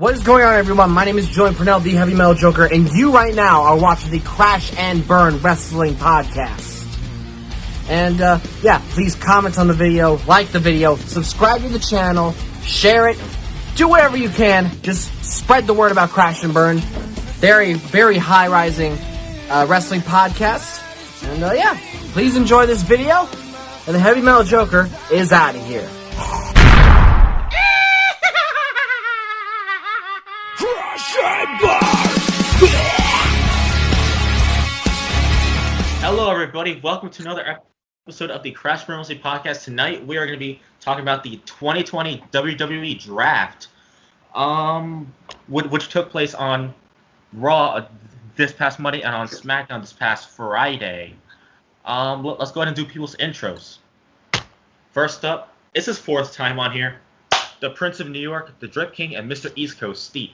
What is going on, everyone? My name is Julian Purnell, the Heavy Metal Joker, and you right now are watching the Crash and Burn Wrestling Podcast. And, please comment on the video, like the video, subscribe to the channel, share it, do whatever you can. Just spread the word about Crash and Burn. Very, very high-rising wrestling podcast. And, please enjoy this video. And the Heavy Metal Joker is out of here. Hello, everybody. Welcome to another episode of the Crash and Burn Wrestling Podcast. Tonight, we are going to be talking about the 2020 WWE Draft, which took place on Raw this past Monday and on SmackDown this past Friday. Let's go ahead and do people's intros. First up, it's his fourth time on here. The Prince of New York, the Drip King, and Mr. East Coast, Steve.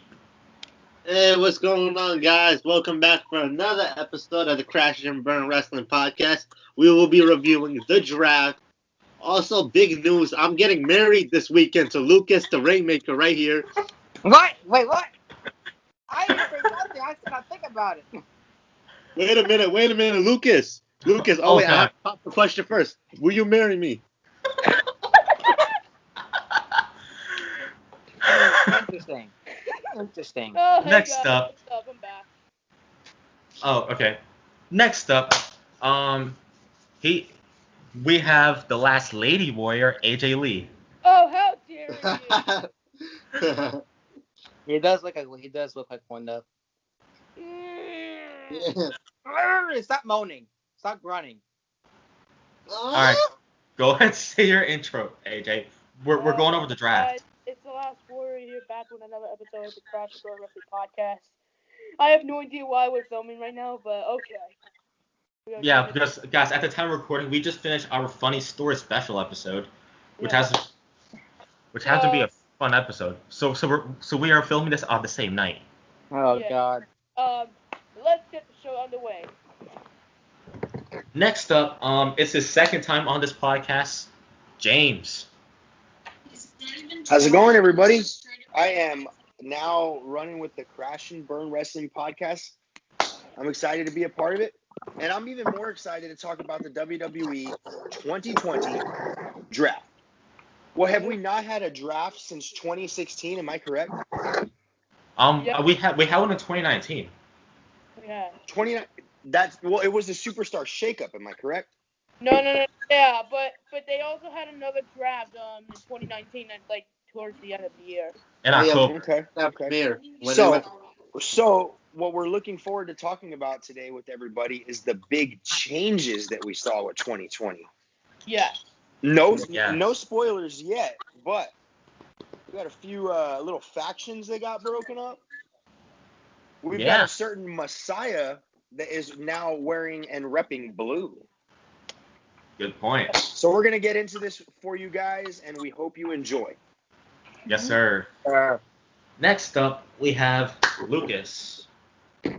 Hey, what's going on, guys? Welcome back for another episode of the Crash and Burn Wrestling Podcast. We will be reviewing the draft. Also, big news, I'm getting married this weekend to Lucas, the Rainmaker, right here. What? Wait, what? I didn't say nothing. I said I'd think about it. Wait a minute, Lucas. Oh, wait, I have to pop the question first. Will you marry me? Interesting. Oh, hey Next guys, up. what's up? I'm back. Oh, okay. Next up, we have the last Lady Warrior, AJ Lee. Oh, how dare you! He does look like one though. Stop moaning. Stop grunting. All right, go ahead and say your intro, AJ. We're going over the draft. It's the last Warrior here, back with another episode of the Crash and Burn Wrestling Podcast. I have no idea why we're filming right now, but okay. Yeah, because guys, at the time of recording, we just finished our funny story special episode, which has to be a fun episode. So we are filming this on the same night. Oh Yeah. God. Let's get the show underway. Next up, it's his second time on this podcast, James. How's it going, everybody? I am now running with the Crash and Burn Wrestling Podcast. I'm excited to be a part of it, and I'm even more excited to talk about the WWE 2020 draft. Well, have we not had a draft since 2016? Am I correct? Yep. We had one in 2019. Yeah. 29. It was the Superstar Shakeup. Am I correct? No. Yeah, but they also had another draft in 2019, and like towards the end of the year. In October. Okay. So what we're looking forward to talking about today with everybody is the big changes that we saw with 2020. Yeah. No spoilers yet, but we got a few little factions that got broken up. We've got a certain Messiah that is now wearing and repping blue. Good point. So we're going to get into this for you guys, and we hope you enjoy. Yes, sir. Next up, we have Lucas.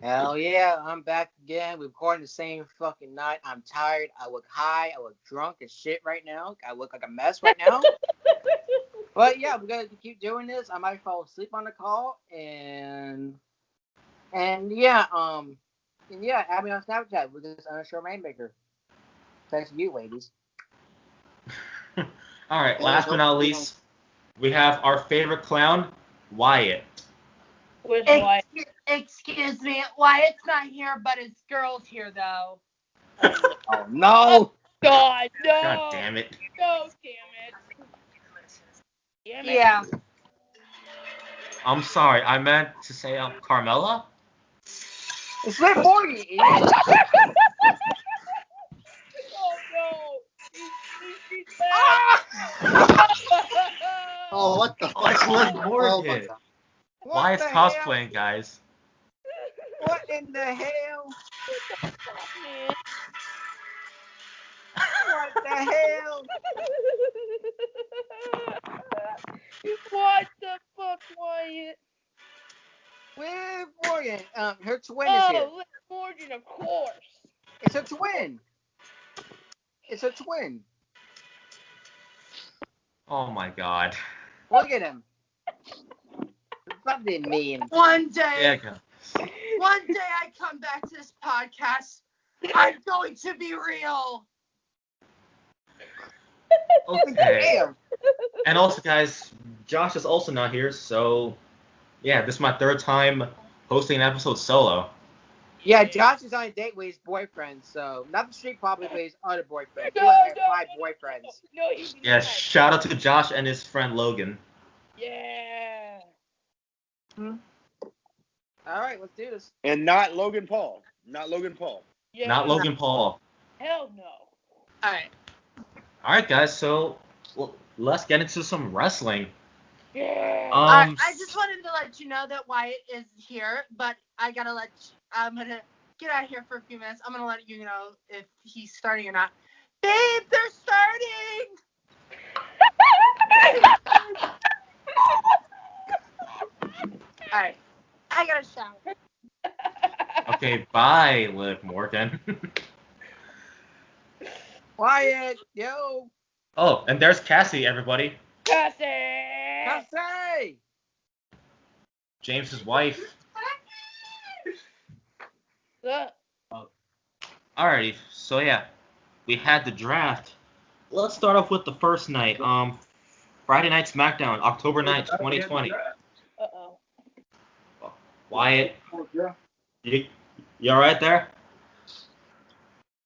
Hell yeah, I'm back again. We're recording the same fucking night. I'm tired. I look high. I look drunk as shit right now. I look like a mess right now. But yeah, we're gonna keep doing this. I might fall asleep on the call, and add me on Snapchat with this Unsure Rainmaker. Thanks to you, ladies. All right, last but not least, we have our favorite clown, Wyatt. Where's Wyatt? Excuse me, Wyatt's not here, but his girl's here, though. Oh no! God, no! God damn it. No, damn it. Yeah. I'm sorry, I meant to say Carmella? It's my 40. Oh no! He's back! Oh, what the Oh, it's Liv Oh, Morgan. What Wyatt's the hell? cosplaying, guys. What in the hell? What the hell? What the fuck, Wyatt? Liv Morgan. Her twin is here. Oh, Liv Morgan, of course. It's a twin. It's a twin. Oh my god. Look at him. something mean. One day, Yeah, go. one day I come back to this podcast. I'm going to be real. Okay. Damn. And also, guys, Josh is also not here, so yeah, this is my third time hosting an episode solo. Yeah, Josh is on a date with his boyfriend, so not the street probably with his other boyfriend. He No, has no, 5 no, boyfriends. No, he's Yeah, not. shout out to Josh and his friend Logan. Yeah. All right, let's do this. And not Logan Paul. Not Logan Paul. Yeah. Not Logan Paul. Hell no. All right. All right, guys, so let's get into some wrestling. Yeah. Um, I just wanted to let you know that Wyatt is here, but I'm gonna get out of here for a few minutes. I'm gonna let you know if he's starting or not. Babe, they're starting. All right, I gotta shower. okay, bye, Liv Morgan. Wyatt, yo. Oh, and there's Cassie, everybody. Cassie. Cassie. James's wife. Uh, Alrighty, so yeah, we had the draft. Let's start off with the first night. Friday Night SmackDown, October 9th, 2020. Uh-oh. Wyatt, you alright there?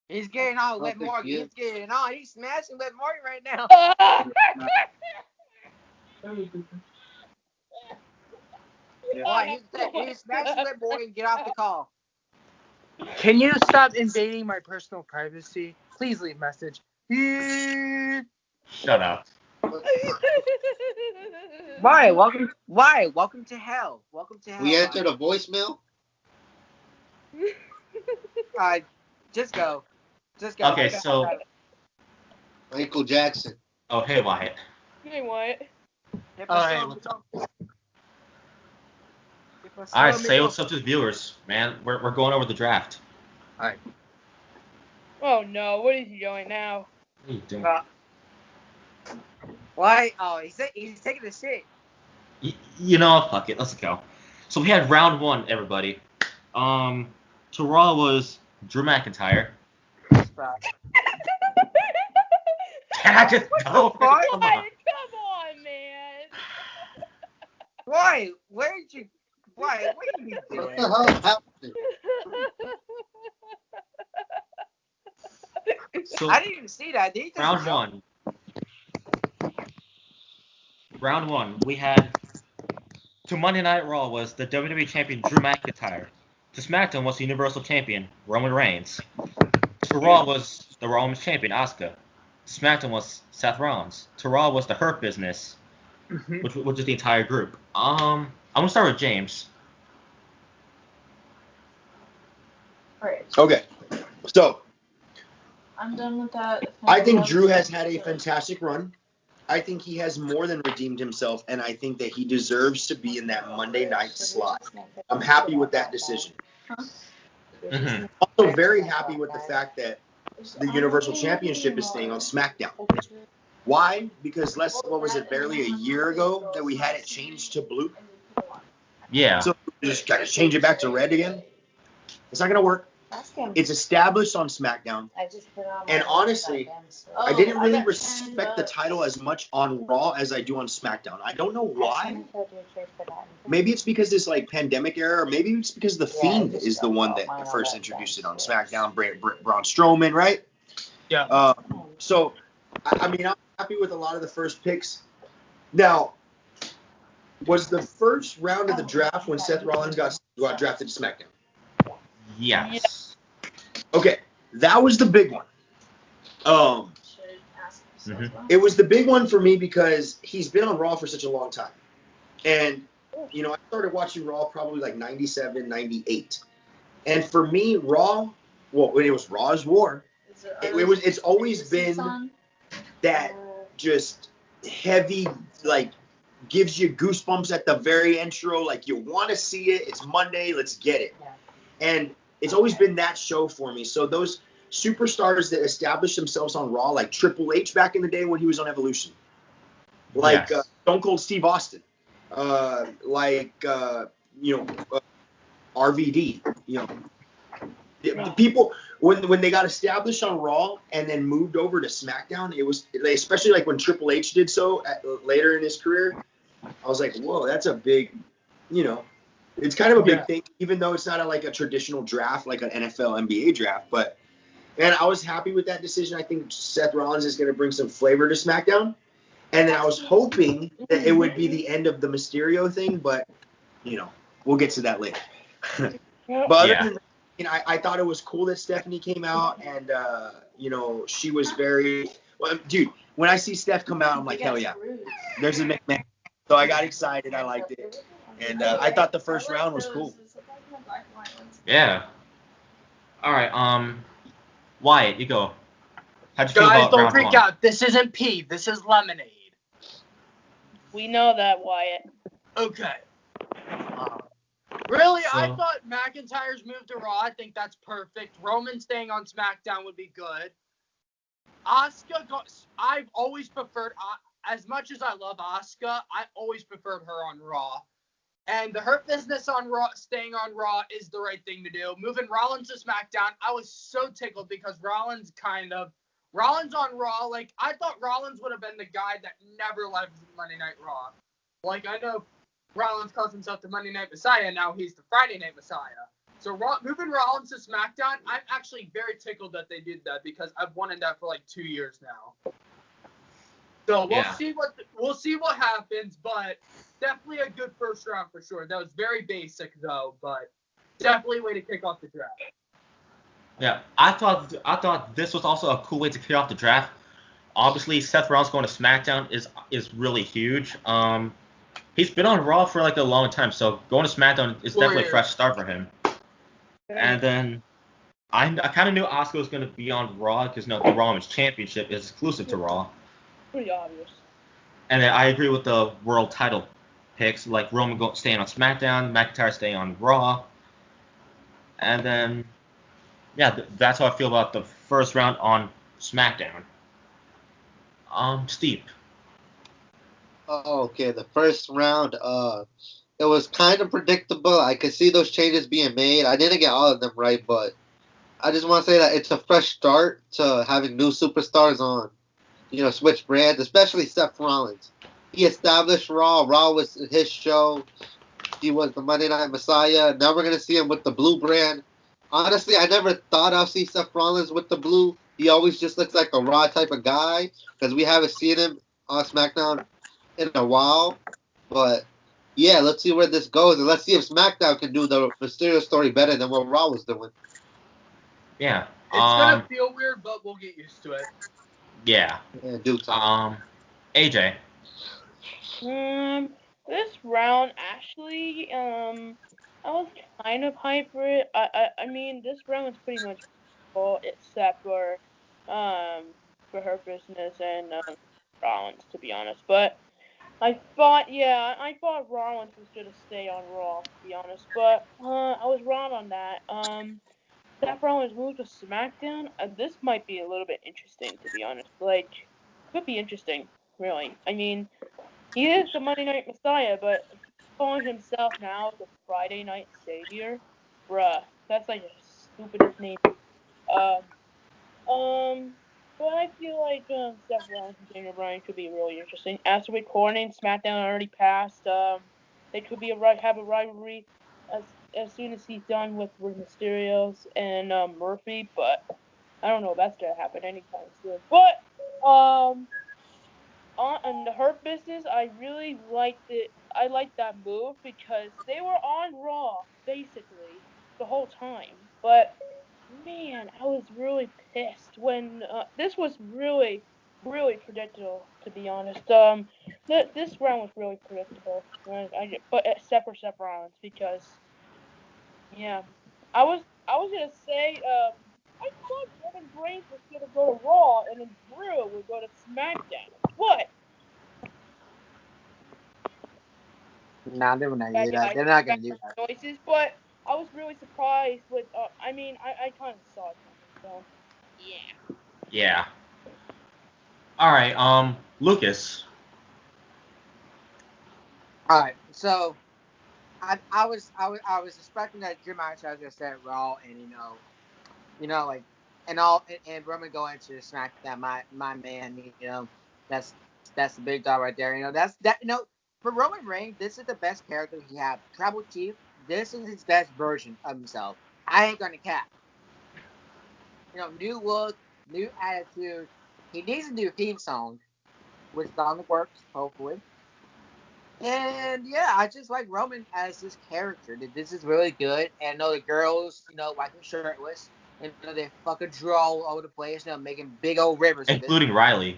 He's getting on Liv think Morgan. he is. He's getting on. He's smashing Liv Morgan right now. Why? He's smashing Liv Morgan. Get off the call. Can you stop invading my personal privacy? Please leave message. Shut up. Why? Welcome. Why? Welcome to hell. Welcome to hell. We entered a voicemail. Just go. Just go. Okay, so. Michael Jackson. Oh, hey, Wyatt. Hey, what? Alright, Alright, say what's up to the viewers, man. We're going over the draft. Oh no, what is he doing now? What are you doing? Why? Oh, he's taking a shit. You know, fuck it, let's go. So we had round 1, everybody. To Raw was Drew McIntyre. Can I just go? Come on. Come on, man. Why? Where did you? Why? What are you What doing? the hell happened? So I didn't even see that. Did you just round jump? 1. Round 1, we had to Monday Night Raw was the WWE Champion Drew McIntyre. To SmackDown was the Universal Champion Roman Reigns. To Raw was the Raw Women's Champion Asuka. To SmackDown was Seth Rollins. To Raw was the Hurt Business, which is the entire group. I'm gonna start with James. Okay. So, I'm done with that. I think Drew has had a fantastic run. I think he has more than redeemed himself, and I think that he deserves to be in that Monday night slot. I'm happy with that decision. Mm-hmm. Also very happy with the fact that the Universal Championship is staying on SmackDown. Why? Because barely a year ago that we had it changed to blue? Yeah. So just gotta change it back to red again? It's not gonna work. It's established on SmackDown. And honestly, I didn't really respect the title as much on Raw as I do on SmackDown. I don't know why. Maybe it's because this like pandemic era, or maybe it's because The Fiend is the one that first introduced it on SmackDown. Braun Strowman, right? Yeah. So, I mean, I'm happy with a lot of the first picks. Now, was the first round of the draft when Seth Rollins got drafted to SmackDown? Yes. Okay, that was the big one. It was the big one for me because he's been on Raw for such a long time. And, you know, I started watching Raw probably like 97, 98. And for me, Raw, well, when it was Raw's War, it's always been that just heavy, like, gives you goosebumps at the very intro. Like, you want to see it. It's Monday. Let's get it. And it's always been that show for me. So those superstars that established themselves on Raw, like Triple H back in the day when he was on Evolution, like Yes. Stone Cold Steve Austin, like RVD. The people when they got established on Raw and then moved over to SmackDown, it was especially like when Triple H did so later in his career. I was like, whoa, that's a big, it's kind of a big thing, even though it's not like a traditional draft like an NFL, NBA draft. But and I was happy with that decision. I think Seth Rollins is going to bring some flavor to SmackDown. And then I was hoping that it would be the end of the Mysterio thing, but we'll get to that later. But other than that, I thought it was cool that Stephanie came out, and she was very well, dude. When I see Steph come out, I'm like, hell yeah, there's a McMahon. So I got excited. I liked it, and I thought the first round was cool. Yeah. All right. Wyatt, you go. How'd you feel Guys, about don't round freak one? out. This isn't pee. This is lemonade. We know that, Wyatt. Okay. Really, So- I thought McIntyre's move to Raw. I think that's perfect. Roman staying on SmackDown would be good. Asuka, I've always preferred, as much as I love Asuka, I always preferred her on Raw. And the Hurt Business on Raw, staying on Raw is the right thing to do. Moving Rollins to SmackDown, I was so tickled because Rollins on Raw, like, I thought Rollins would have been the guy that never left Monday Night Raw. Like, I know Rollins calls himself the Monday Night Messiah, now he's the Friday Night Messiah. So moving Rollins to SmackDown, I'm actually very tickled that they did that because I've wanted that for like 2 years now. So we'll see what happens, but definitely a good first round for sure. That was very basic though, but definitely a way to kick off the draft. Yeah, I thought this was also a cool way to kick off the draft. Obviously, Seth Rollins going to SmackDown is really huge. He's been on Raw for like a long time, so going to SmackDown is definitely a fresh start for him. And then I kind of knew Asuka was going to be on Raw because the Raw Women's Championship is exclusive to Raw. Pretty obvious. And then I agree with the world title picks, like Roman staying on SmackDown, McIntyre staying on Raw. And then, that's how I feel about the first round on SmackDown. Steve. Oh, okay, the first round, it was kind of predictable. I could see those changes being made. I didn't get all of them right, but I just want to say that it's a fresh start to having new superstars on, switch brands, especially Seth Rollins. He established Raw. Raw was his show. He was the Monday Night Messiah. Now we're going to see him with the blue brand. Honestly, I never thought I'd see Seth Rollins with the blue. He always just looks like a Raw type of guy because we haven't seen him on SmackDown in a while. But, yeah, let's see where this goes. And let's see if SmackDown can do the Mysterio story better than what Raw was doing. Yeah. It's going to feel weird, but we'll get used to it. Yeah. Do time. AJ. This round actually, I was kind of hyped for it. I mean, this round was pretty much full except for Her Business and Rollins, to be honest. But I thought Rollins was gonna stay on Raw, to be honest. But I was wrong on that. Seth Rollins moved to SmackDown. This might be a little bit interesting, to be honest. Like, could be interesting, really. I mean, he is the Monday Night Messiah, but calling himself now the Friday Night Savior, bruh, that's like the stupidest name. But I feel like Seth Rollins and Daniel Bryan could be really interesting. As to recording, SmackDown already passed. They could have a rivalry as soon as he's done with Mysterios and Murphy, but I don't know if that's gonna happen anytime soon. But on the Hurt Business, I really liked it. I liked that move because they were on Raw basically the whole time. But man, I was really pissed when this was really, really predictable. To be honest, this round was really predictable. But except for Seth Rollins because yeah, I was gonna say I thought Roman Reigns was gonna go to Raw and then Drew would go to SmackDown. What? Nah, they're not gonna do that. They're not gonna do that. Noises, but I was really surprised with. I mean, I kind of saw it coming. So, yeah. Yeah. All right. Lucas. All right, so I was expecting that Drew McIntyre was gonna stay at Raw, and like, and Roman going to SmackDown. My man, that's the big dog right there. That's that. For Roman Reigns, this is the best character he had. Tribal Chief. This is his best version of himself. I ain't gonna cap. New look, new attitude. He needs to do a theme song, which is on the works, hopefully. And yeah, I just like Roman as this character. This is really good. And I know the girls, like him shirtless. And they fucking draw all over the place, making big old rivers of it. Including Ryleigh.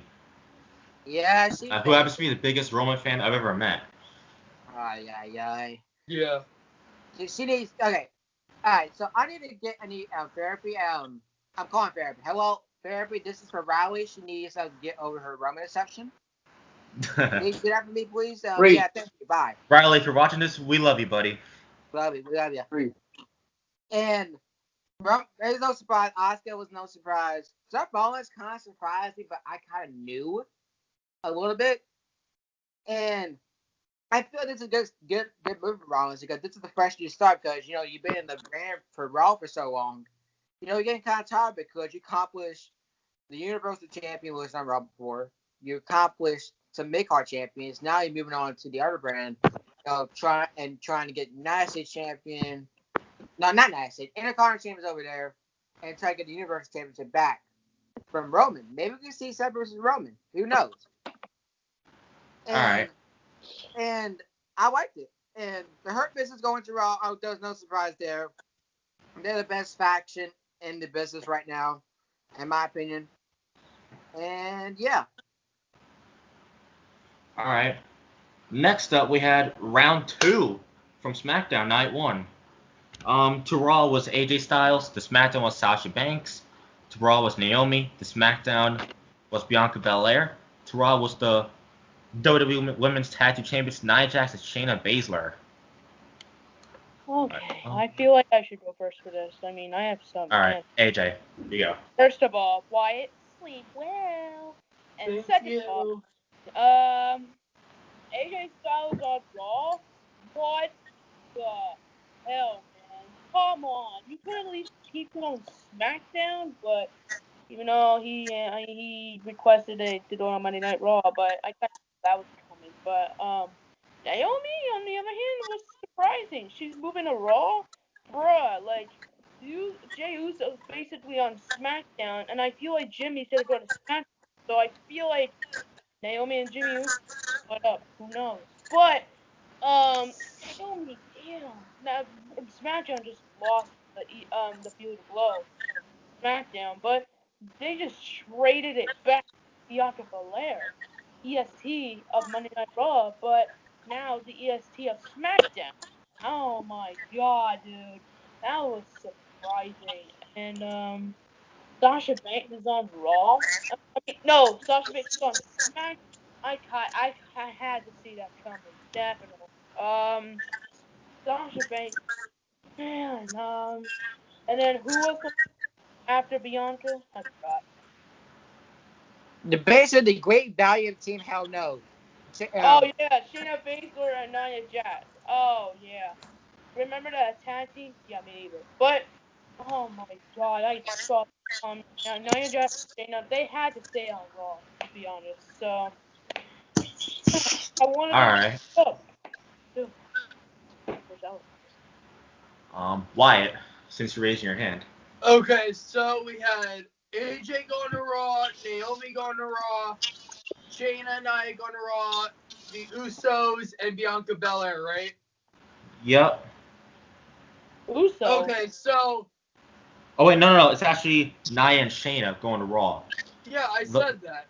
Yeah, who happens to be the biggest Roman fan I've ever met. Yeah. She needs. Okay. All right. So I need to get any therapy. I'm calling therapy. Hello, therapy. This is for Ryleigh. She needs to get over her Roman deception. Please get after me, please. Yeah, thank you. Bye. Ryleigh, if you're watching this, we love you, buddy. Love you. And there's no surprise. Asuka was no surprise. Seth Rollins kind of surprised me, but I kind of knew a little bit. And I feel this is a good move for Rollins because this is the fresh new start because, you've been in the brand for Raw for so long. You're getting kind of tired because you accomplished the Universal Champion was on Raw before. You accomplished some mid-card champions. Now you're moving on to the other brand, trying to get United States champion. No, not United States. Intercontinental champions over there, and try to get the Universal Championship back from Roman. Maybe we can see Seth versus Roman. Who knows? All right. And I liked it. And the Hurt Business going to Raw, there's no surprise there. They're the best faction in the business right now, in my opinion. And yeah. All right. Next up, we had round 2 from SmackDown Night 1. To Raw was AJ Styles. To SmackDown was Sasha Banks. To Raw was Naomi. To SmackDown was Bianca Belair. To Raw was the WWE Women's Tag Team Champions Nia Jax and Shayna Baszler. Okay, I feel like I should go first for this. I mean, I have some. All right, AJ, you go. First of all, Wyatt, sleep well. And second of all, AJ Styles on Raw? What the hell, man? Come on. You could at least keep it on SmackDown, but even though he requested it to do it on Monday Night Raw, but I kind of thought that was coming. But Naomi, on the other hand, was surprising. She's moving to Raw? Bruh, like, Jey Uso's basically on SmackDown, and I feel like Jimmy should go to SmackDown. So I feel like Naomi and Jimmy Uso, what up? Who knows? But Naomi, damn. Now SmackDown just lost the feud of blow. SmackDown, but they just traded it back to Bianca Belair, EST of Monday Night Raw, but now the EST of SmackDown. Oh my god, dude, that was surprising. And Sasha Banks is on Raw. No, Sasha Banks is on SmackDown. I had to see that coming, definitely. Sasha Banks, man. And then who was after Bianca? I forgot. The base of the Great Valiant Team, hell no. Oh yeah, Shayna Baszler and Nia Jax. Oh yeah. Remember that tag team? Yeah, me either. But oh my god, I saw Nia Jax and Shayna. They had to stay on Raw, to be honest. So I wanted to. All right. Wyatt, since you're raising your hand. Okay, so we had AJ going to Raw, Naomi going to Raw, Shayna and Nia going to Raw, the Usos, and Bianca Belair, right? Yep. Uso. Okay, so. Oh wait, no. It's actually Nia and Shayna going to Raw. Yeah, I said that.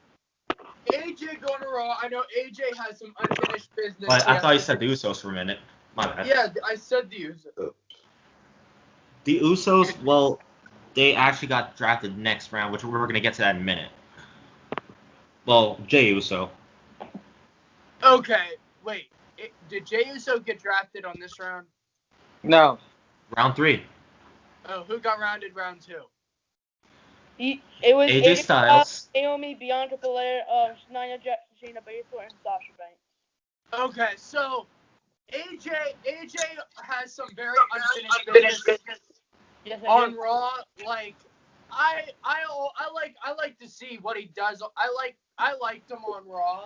AJ going to Raw. I know AJ has some unfinished business. But I thought you said the Usos for a minute. My bad. Yeah, I said the Usos. The Usos, well, they actually got drafted next round, which we're going to get to that in a minute. Well, Jey Uso. Okay, wait. Did Jey Uso get drafted on this round? No. Round 3. Oh, who got rounded round 2? It was AJ Styles, Naomi, Bianca Belair, Nia Jax, Shayna Baszler, and Sasha Banks. Okay, so AJ has some very unfinished business Yes, I on do. Raw. Like I like to see what he does. I liked him on Raw,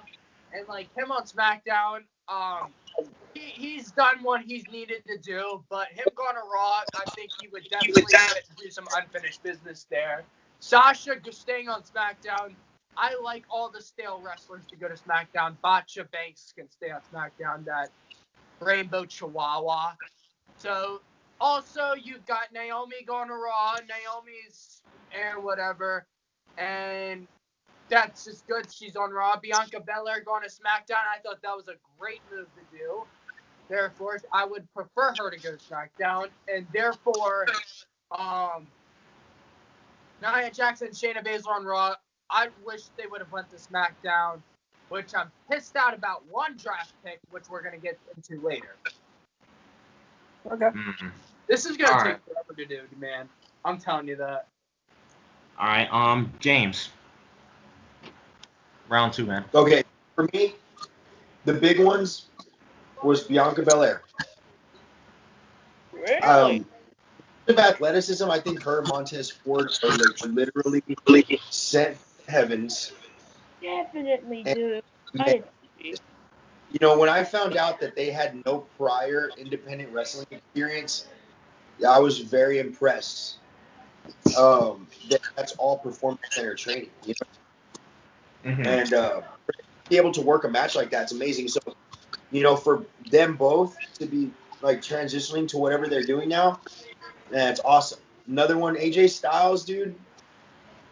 and like him on SmackDown. He's done what he's needed to do, but him going to Raw, I think he would definitely do some unfinished business there. Sasha staying on SmackDown. I like all the stale wrestlers to go to SmackDown. Botcha Banks can stay on SmackDown. That Rainbow Chihuahua. So also you've got Naomi going to Raw. Naomi's and whatever, and that's just good. She's on Raw. Bianca Belair going to SmackDown. I thought that was a great move to do. Therefore, I would prefer her to go to SmackDown, and therefore, Nia Jackson and Shayna Baszler on Raw. I wish they would have went to SmackDown, which I'm pissed out about one draft pick, which we're going to get into later. Okay. Mm-hmm. This is going to All take right. forever to do, man. I'm telling you that. All right, James. Round 2, man. Okay, for me, the big ones was Bianca Belair. Really? Of athleticism, I think her and Montez Ford are like literally sent to heavens. Definitely, And- dude. You know, when I found out that they had no prior independent wrestling experience, I was very impressed. That's all performance center training, you know? Mm-hmm. And be able to work a match like that's amazing. So, you know, for them both to be like transitioning to whatever they're doing now, that's awesome. Another one, AJ Styles, dude.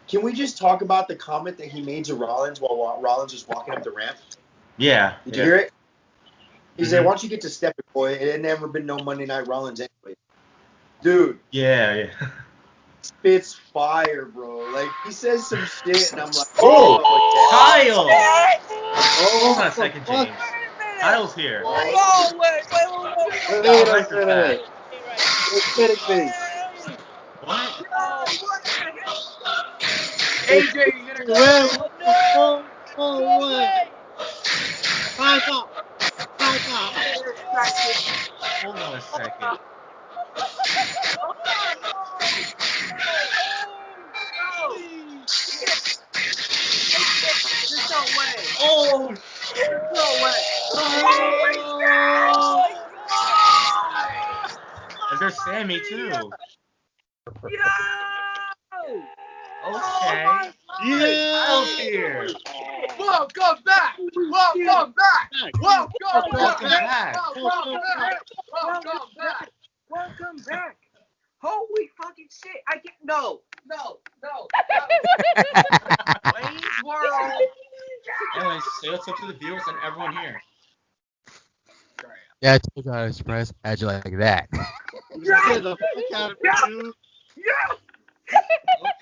Can we just talk about the comment that he made to Rollins while Rollins was walking up the ramp? Yeah. Did you hear it? He said, Mhm. "Why don't you get to stepping, boy? It had never been no Monday Night Rollins anyway." Dude, Yeah. spits fire, bro. Like, he says some shit, and I'm like, Oh, Kyle! Oh, Hold on a second, James. Kyle's here. Oh, wait. Wait a minute. You're kidding me. What? AJ, you're going to Wait, No! oh, No wait. way! Time out. Time out. Hold on a second. There's no way. Oh! There's no way. Oh my god! And there's Sammy, too. Okay. Yeah. Kyle's here. Welcome back. Welcome back. Welcome Welcome back. back. Welcome back. Welcome back. Welcome back. Holy fucking shit. I can't. No. Wayne's World. Anyways, say what's up to the viewers and everyone here. Yeah, I told you I was surprised I had you like that. Get the fuck out of me, dude. Okay.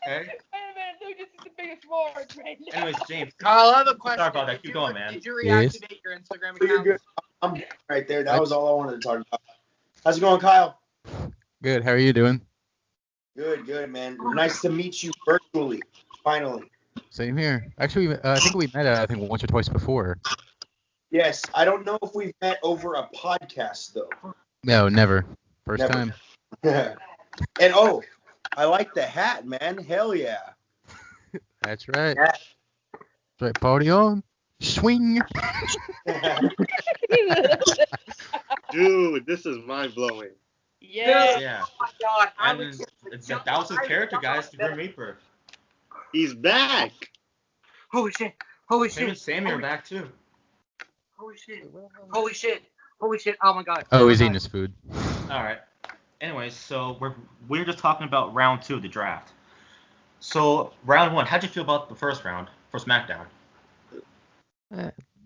Wait a minute, dude, this is the biggest Lawrence right now. Anyways, James. Kyle, I have a question. Sorry about that. Did Keep you- going, man. Did you Yes. reactivate your Instagram You're account? good. I'm right there. That was all I wanted to talk about. How's it going, Kyle? Good. How are you doing? Good, man. Nice to meet you virtually, finally. Same here. Actually, I think we met. Once or twice before. Yes, I don't know if we've met over a podcast, though. No, never. First Never. time. And, I like the hat, man. Hell yeah. That's right. Yeah. That's right. Party on. Swing. Dude, this is mind blowing. Yeah. Yeah. Oh my god. I And was that was his character, guys, the Grim Reaper. He's back. Holy shit. Him and Sammy are back, too. Holy shit. Oh my god. Oh, he's eating his food. All right. Anyways, so we're just talking about round 2 of the draft. So round 1, how'd you feel about the first round for SmackDown?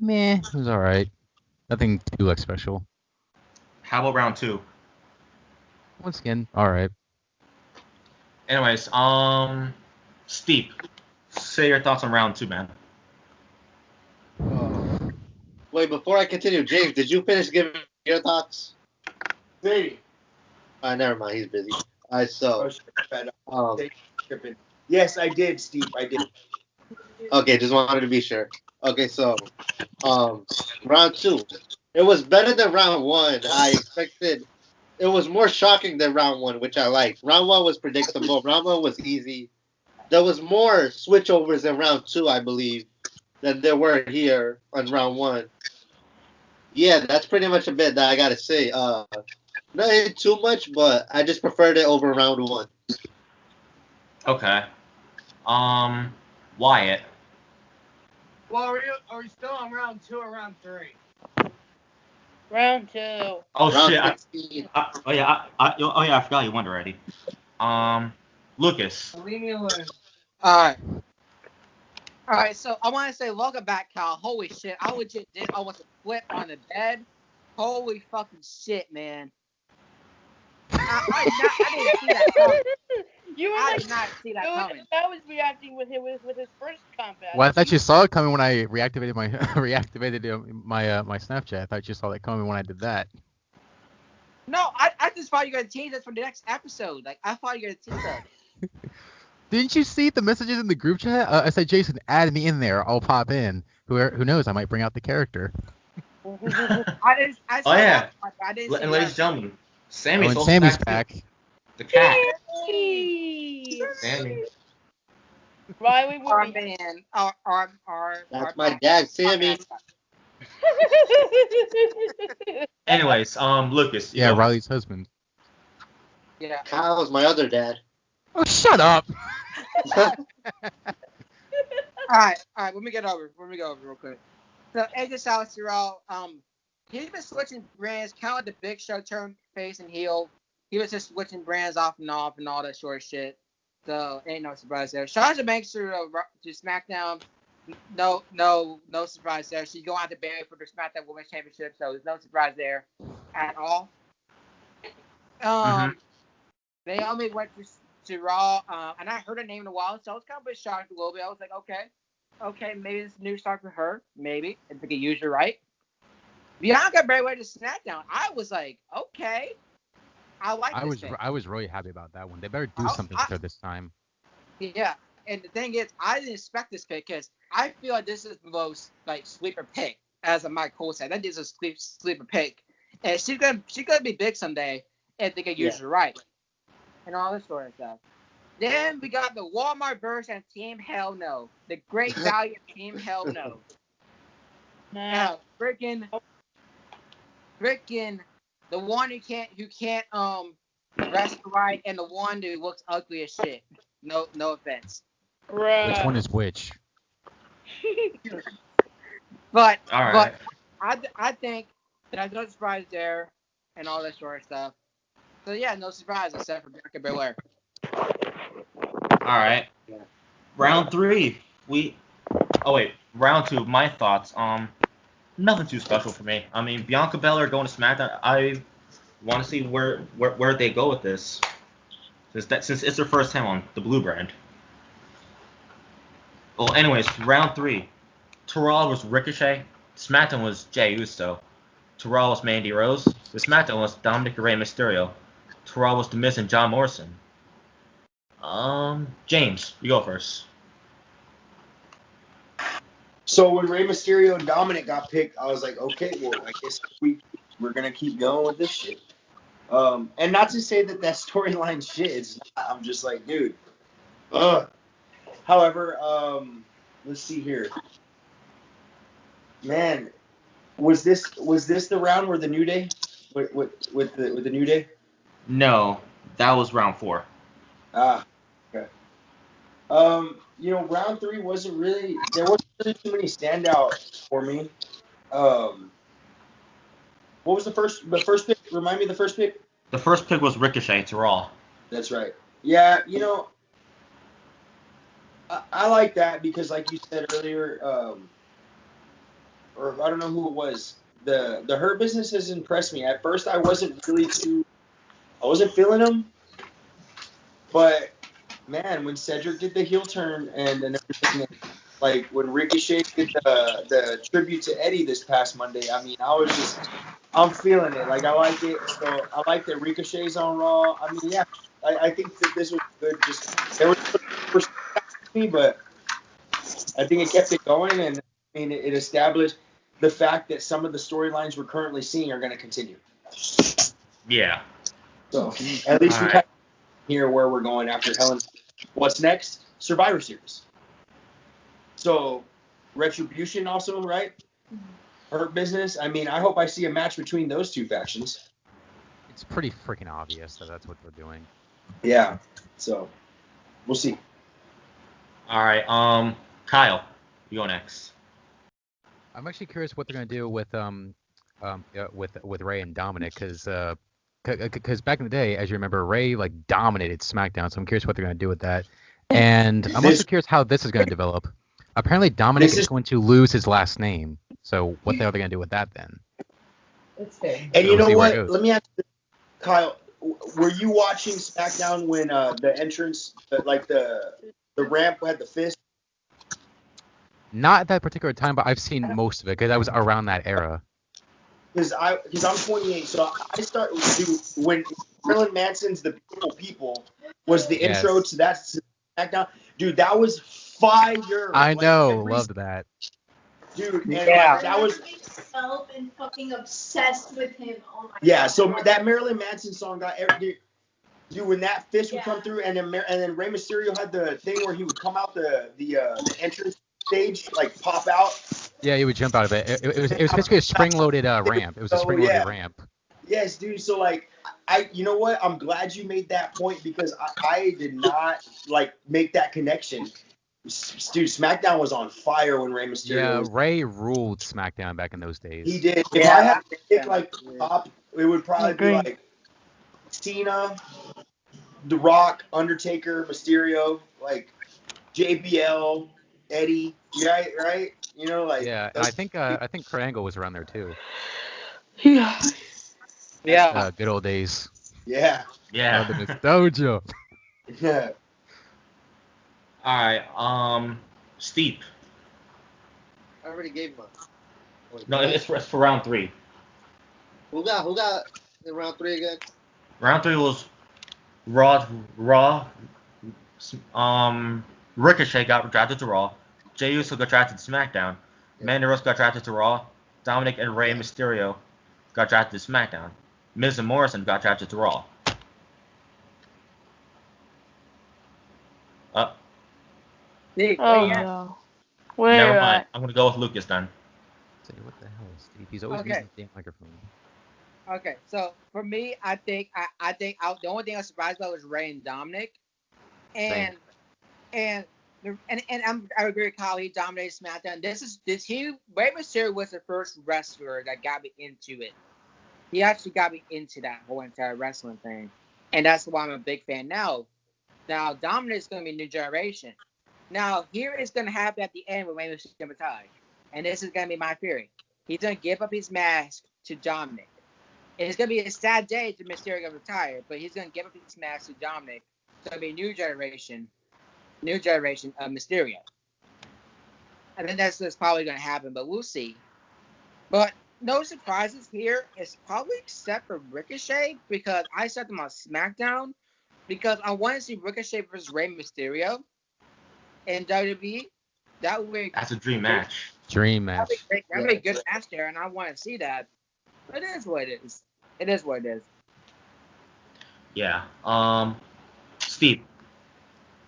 Meh. It was all right. Nothing too special. How about round 2? Once again, all right. Anyways, Steve, say your thoughts on round 2, man. Wait, before I continue, James, did you finish giving your thoughts? Hey. Never mind, he's busy. Tripping. Yes, I did, Steve. I did. Okay, just wanted to be sure. Okay, so, round 2. It was better than round 1. I expected. It was more shocking than round 1, which I liked. Round 1 was predictable. Round 1 was easy. There was more switchovers in round 2, I believe, than there were here on round 1. Yeah, that's pretty much a bit that I gotta say. Not too much, but I just preferred it over round 1. Okay. Wyatt. Well, are we still on round 2 or round 3? Round 2. Oh Round shit! 16. I forgot you went already. Lucas. Leave me alone. Alright. Alright, so I want to say welcome back, Kyle. Holy shit. I legit did almost a flip on the bed. Holy fucking shit, man. I didn't see that coming. You were I like, did not see that dude, coming. I was reacting with his first combat. Well, I thought you saw it coming when I reactivated my my Snapchat. I thought you saw that coming when I did that. No, I just thought you were going to tease us for the next episode. Like, I thought you were going to tease us. Didn't you see the messages in the group chat? I said, Jason, add me in there. I'll pop in. Who knows? I might bring out the character. I saw Oh yeah. that part, but I didn't see And the ladies and other. gentlemen, Sammy's and also Sammy's back. back. The cat. Hey! Sammy. Ryleigh will Our be. man, our That's my dad, Sammy. Anyways, Lucas. you Yeah, go. Riley's husband. Yeah. Kyle's my other dad. Oh, shut up! Alright, let me go over real quick. So AJ Styles Terrell, he's been switching brands, kind of like the Big Show turned face and heel. He was just switching brands off and all that sort of shit. So ain't no surprise there. Sasha Banks to SmackDown, no surprise there. She's going out to Bayley for the SmackDown Women's Championship, so there's no surprise there at all. Naomi went to Raw, and I heard her name in a while, so I was kind of a bit shocked a little bit. I was like, okay, maybe this is a new start for her. Maybe if they could use her right. Bianca Belair to SmackDown. I was like, okay, I like this thing. I was really happy about that one. They better do something with her this time. Yeah, and the thing is, I didn't expect this pick because I feel like this is the most like sleeper pick, as Mike Cole said. That is a sleeper pick, and she's gonna be big someday if they can use her right, and all this sort of stuff. Then we got the Walmart version of Team Hell No, the Great Value of Team Hell No. Now, freaking, the one who can't wrestle right, and the one who looks ugly as shit. No offense. Which one is which? But All right. but I think there's no surprise there and all that sort of stuff. So yeah, no surprise except for Bianca Belair. All right. Round 3. Round 2. My thoughts. Nothing too special for me. I mean, Bianca Belair going to SmackDown. I want to see where they go with this, since it's her first time on the Blue brand. Well, anyways, round 3. Terrell was Ricochet. SmackDown was Jey Uso. Terrell was Mandy Rose. The SmackDown was Dominic and Rey Mysterio. Terrell was The Miz and John Morrison. James, you go first. So when Rey Mysterio and Dominic got picked, I was like, okay, well, I guess we're gonna keep going with this shit. And not to say that storyline shit. It's not. I'm just like, dude. However, let's see here. Man, was this the round where the New Day with the New Day? No, that was round 4. Ah, okay. Round 3 there wasn't really too many standouts for me. What was the first pick? Remind me of the first pick. The first pick was Ricochet to Raw. That's right. Yeah, I like that because, like you said earlier, or I don't know who it was, the Hurt Business has impressed me. At first, I wasn't feeling them, but man, when Cedric did the heel turn and everything, like when Ricochet did the tribute to Eddie this past Monday, I mean, I'm feeling it. Like, I like it. So I like that Ricochet's on Raw. I mean, yeah, I think that this was good. Just there was me, but I think it kept it going, and I mean, it established. the fact that some of the storylines we're currently seeing are going to continue. Yeah. So at least we All kind of hear where we're going after Helen. What's next? Survivor Series. So Retribution also, right? Hurt Business. I mean, I hope I see a match between those two factions. It's pretty freaking obvious that that's what they're doing. Yeah. So we'll see. All right. Kyle, you go next. I'm actually curious what they're gonna do with Ray and Dominic, because back in the day, as you remember, Ray like dominated SmackDown. So I'm curious what they're gonna do with that. And I'm also curious how this is gonna develop. Apparently, Dominic is going to lose his last name. So what the hell are they gonna do with that then? That's fair. And you We'll know see where what? it goes. Let me ask you, Kyle. Were you watching SmackDown when the entrance, like the ramp had the fist? Not at that particular time, but I've seen most of it because I was around that era. Because I'm 28, so I start when Marilyn Manson's "The Beautiful People" was the Yes. intro to that SmackDown. Dude, that was fire. I Like, know, every- loved that. Dude, and Yeah. like, that was Felt and fucking obsessed with him. Oh my yeah. God. So that Marilyn Manson song got every dude when that fist would come through, and then Rey Mysterio had the thing where he would come out the entrance stage, like pop out. Yeah, he would jump out of it. It was basically a spring-loaded ramp. It was a Oh, spring-loaded yeah. ramp. Yes, dude. So like, you know what? I'm glad you made that point because I did not like make that connection. Dude, SmackDown was on fire when Rey Mysterio. Yeah, was, Ray ruled SmackDown back in those days. he did. If Yeah. I had to pick like top, it would probably be Agree. like Cena, The Rock, Undertaker, Mysterio, like JBL, Eddie. Right. You know, like Yeah, and I think Kurt Angle was around there too. Yeah. Yeah. Good old days. yeah. Yeah. The nostalgia. Yeah. All right. Steve. I already gave mine. No, it's for round 3. Who got in round 3 again? Round 3 was Raw. Ricochet got drafted to Raw. Jey Uso got drafted to SmackDown. Mandy Rose got drafted to Raw. Dominic and Rey Mysterio got drafted to SmackDown. Miz and Morrison got drafted to Raw. Nick, Oh where you at? no. Where Never you mind. at? I'm gonna go with Lucas then. Say, what the hell, Steve? He's always Okay. using the damn microphone. Okay, so for me, I think the only thing I was surprised about was Ray and Dominic, and I agree with Kyle. He dominated SmackDown. Ray Mysterio was the first wrestler that got me into it. He actually got me into that whole entire wrestling thing, and that's why I'm a big fan now. Now Dominic's gonna be new generation. Now here is gonna happen at the end with Ray Mysterio retired, and this is gonna be my theory. He's gonna give up his mask to Dominic. It's gonna be a sad day to Mysterio retire, but he's gonna give up his mask to Dominic. It's gonna be a new generation of Mysterio. I think that's probably gonna happen, but we'll see. But no surprises here, is probably except for Ricochet, because I set them on SmackDown because I want to see Ricochet versus Rey Mysterio in WWE. That would be That's a dream match. Dream match. that'd be a good match there, and I want to see that. But it is what it is. It is what it is. Yeah. Steve.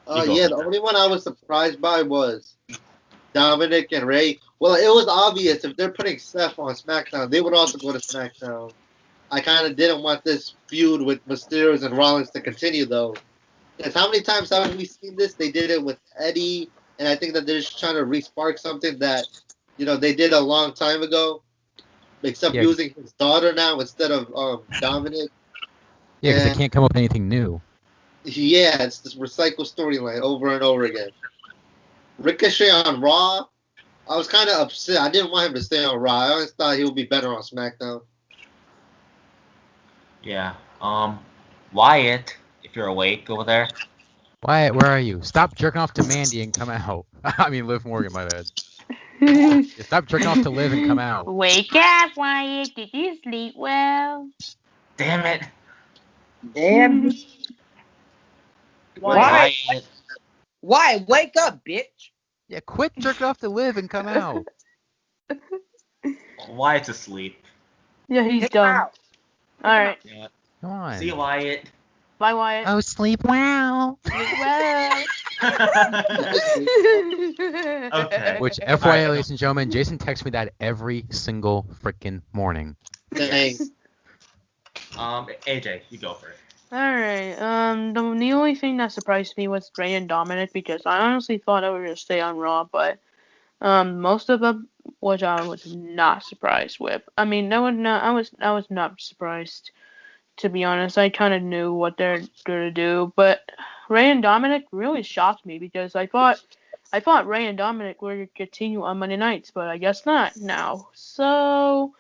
Yeah, the only one I was surprised by was Dominic and Ray. Well, it was obvious if they're putting Seth on SmackDown, they would also go to SmackDown. I kind of didn't want this feud with Mysterio and Rollins to continue, though. Because how many times have we seen this? They did it with Eddie, and I think that they're just trying to re-spark something that, they did a long time ago, except using his daughter now instead of Dominic. Yeah, because they can't come up with anything new. Yeah, it's this recycled storyline over and over again. Ricochet on Raw, I was kind of upset. I didn't want him to stay on Raw. I always thought he would be better on SmackDown. Yeah. Wyatt, if you're awake over there. Wyatt, where are you? Stop jerking off to Mandy and come out. I mean, Liv Morgan, my bad. Stop jerking off to Liv and come out. Wake up, Wyatt. Did you sleep well? Damn it. Damn. Wyatt. Why? Wake up, bitch. Yeah, quit jerking off to Liv and come out. Wyatt's asleep. Yeah, he's Kick him done. out. All right. Yeah. Come on. See you, Wyatt. Bye, Wyatt. Oh, sleep well. Well. Okay. Which, All FYI, right. ladies and gentlemen, Jason texts me that every single freaking morning. Dang. AJ, you go for it. Alright, the only thing that surprised me was Rey and Dominic because I honestly thought I was gonna stay on Raw, but most of them which I was not surprised with. I mean, I was not surprised, to be honest. I kind of knew what they're gonna do, but Rey and Dominic really shocked me because I thought Rey and Dominic were gonna continue on Monday nights, but I guess not now. So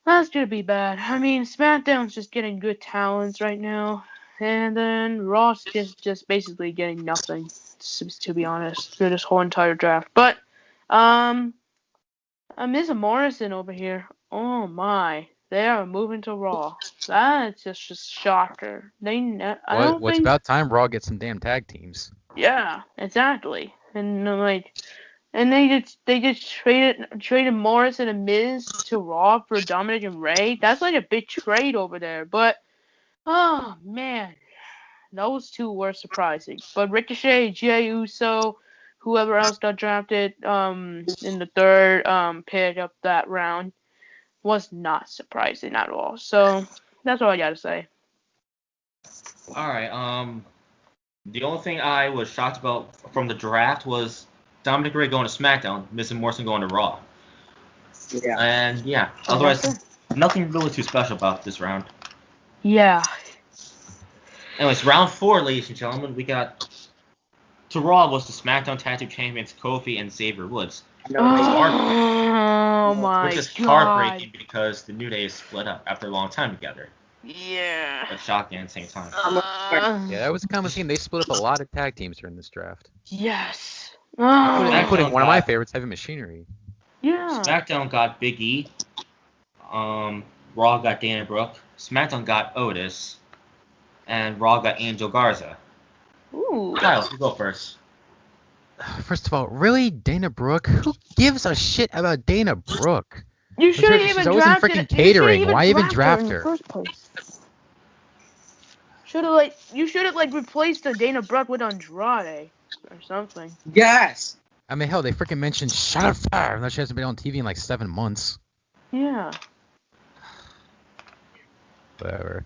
that's gonna be bad. I mean, SmackDown's just getting good talents right now, and then Raw's just basically getting nothing, to be honest, through this whole entire draft. But Miz and Morrison over here, oh my, they are moving to Raw. That's just shocker. I don't What's think. about time Raw gets some damn tag teams. Yeah, exactly. And and they just traded Morrison and Miz to Raw for Dominic and Rey. That's like a big trade over there. But oh man, those two were surprising. But Ricochet, Jey Uso, whoever else got drafted in the third pick up that round was not surprising at all. So that's all I gotta say. All right. The only thing I was shocked about from the draft was Dominic Rey going to SmackDown, Miz and Morrison going to Raw. Yeah. And yeah, otherwise, nothing really too special about this round. Yeah. Anyways, round 4, ladies and gentlemen, we got to Raw was the SmackDown Tag Team Champions Kofi and Xavier Woods. Oh my Which is god. heartbreaking because the New Day is split up after a long time together. Yeah. But shocking at the same time. Yeah, that was a common theme. They split up a lot of tag teams during this draft. Yes. Including one of my favorites, Heavy Machinery. Yeah. SmackDown got Big E. Raw got Dana Brooke. SmackDown got Otis. And Raw got Angel Garza. Ooh. Kyle, you go first. First of all, really, Dana Brooke? Who gives a shit about Dana Brooke? You should have She's even always in drafted. freaking catering. Why even draft in the her? first place? You should have replaced the Dana Brooke with Andrade or something. Yes. I mean, hell, they freaking mentioned Shotfire, even though she hasn't been on TV in like 7 months. Yeah. Whatever.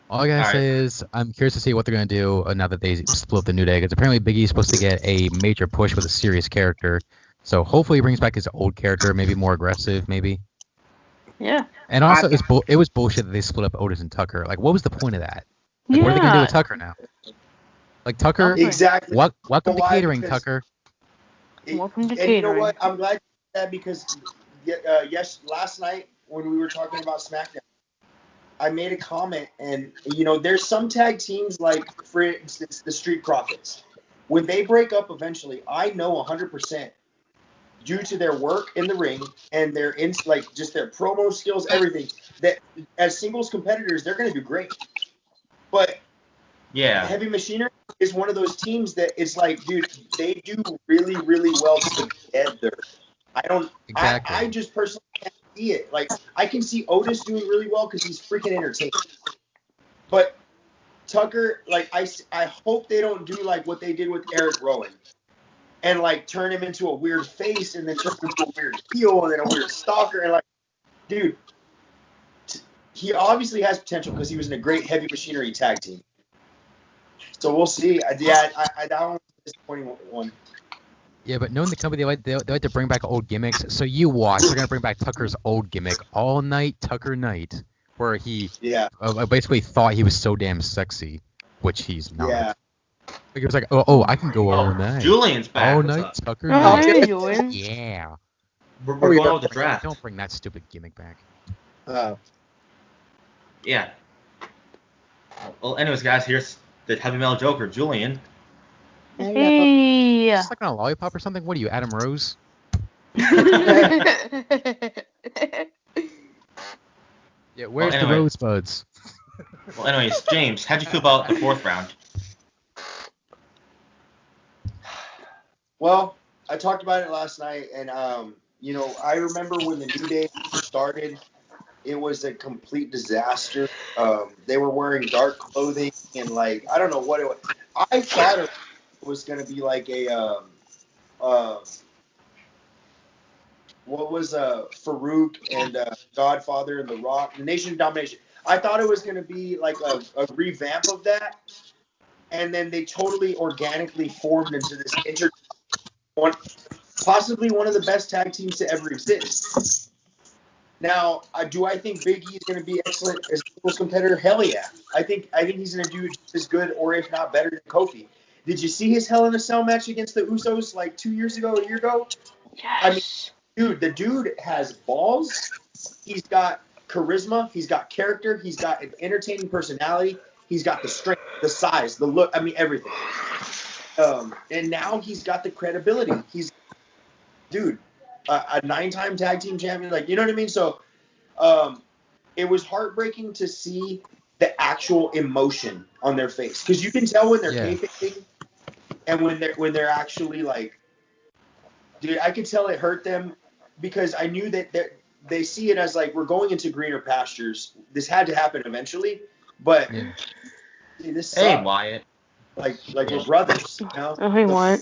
All I gotta say is, I'm curious to see what they're gonna do now that they split the New Day. Because apparently Big E's supposed to get a major push with a serious character. So hopefully he brings back his old character, maybe more aggressive, maybe. Yeah. And also, it was bullshit that they split up Otis and Tucker. Like, what was the point of that? Like, what are they gonna do with Tucker now? Like, Tucker, Exactly. welcome to Why? catering, Because Tucker. Welcome to And you know catering. what? I'm glad you said that because last night when we were talking about SmackDown, I made a comment, and there's some tag teams like, for instance, the Street Profits. When they break up eventually, I know 100% due to their work in the ring and their just their promo skills, everything, that as singles competitors they're going to do great. But Yeah. Heavy Machinery is one of those teams that it's like, dude, they do really, really well together. Exactly. I just personally can't see it. Like, I can see Otis doing really well because he's freaking entertaining. But Tucker, like, I hope they don't do like what they did with Eric Rowan and like turn him into a weird face and then turn him into a weird heel and then a weird stalker. And like, dude, he obviously has potential because he was in a great Heavy Machinery tag team. So we'll see. That one was a disappointing one. Yeah, but knowing the company, they like to bring back old gimmicks. So you watch, they're gonna bring back Tucker's old gimmick, All Night Tucker Night, where he basically thought he was so damn sexy, which he's not. Yeah. Like, it was like, oh, I can go all night. Julian's back. All What's night up? Tucker Oh, Night. hey, Julian. Yeah. We're going with the draft. Don't bring that stupid gimmick back. Yeah. Well, anyways, guys, here's the Heavy Metal Joker, Julian. Hey. Just like on a lollipop or something? What are you, Adam Rose? Yeah, where's the rosebuds? Well, anyways, James, how'd you feel about the 4th round? Well, I talked about it last night, and I remember when the New Day started, it was a complete disaster. They were wearing dark clothing and like I don't know what it was. I thought it was going to be like a what was Farouk and Godfather and The Rock, Nation of Domination. I thought it was going to be like a revamp of that, and then they totally organically formed into this possibly one of the best tag teams to ever exist. Now, do I think Big E is going to be excellent as a singles competitor? Hell yeah. I think he's going to do just as good, or if not better, than Kofi. Did you see his Hell in a Cell match against the Usos like a year ago? Yes. I mean, dude, the dude has balls. He's got charisma. He's got character. He's got an entertaining personality. He's got the strength, the size, the look. I mean, everything. And now he's got the credibility. He's, dude, a 9-time tag team champion. Like, you know what I mean? So, it was heartbreaking to see the actual emotion on their face, because you can tell when they're kayfabing and when they're actually like, dude, I could tell it hurt them, because I knew that they see it as like, we're going into greener pastures. This had to happen eventually, but dude, this sucked. Hey, Wyatt. Like we're brothers, you know? Oh, hey, what?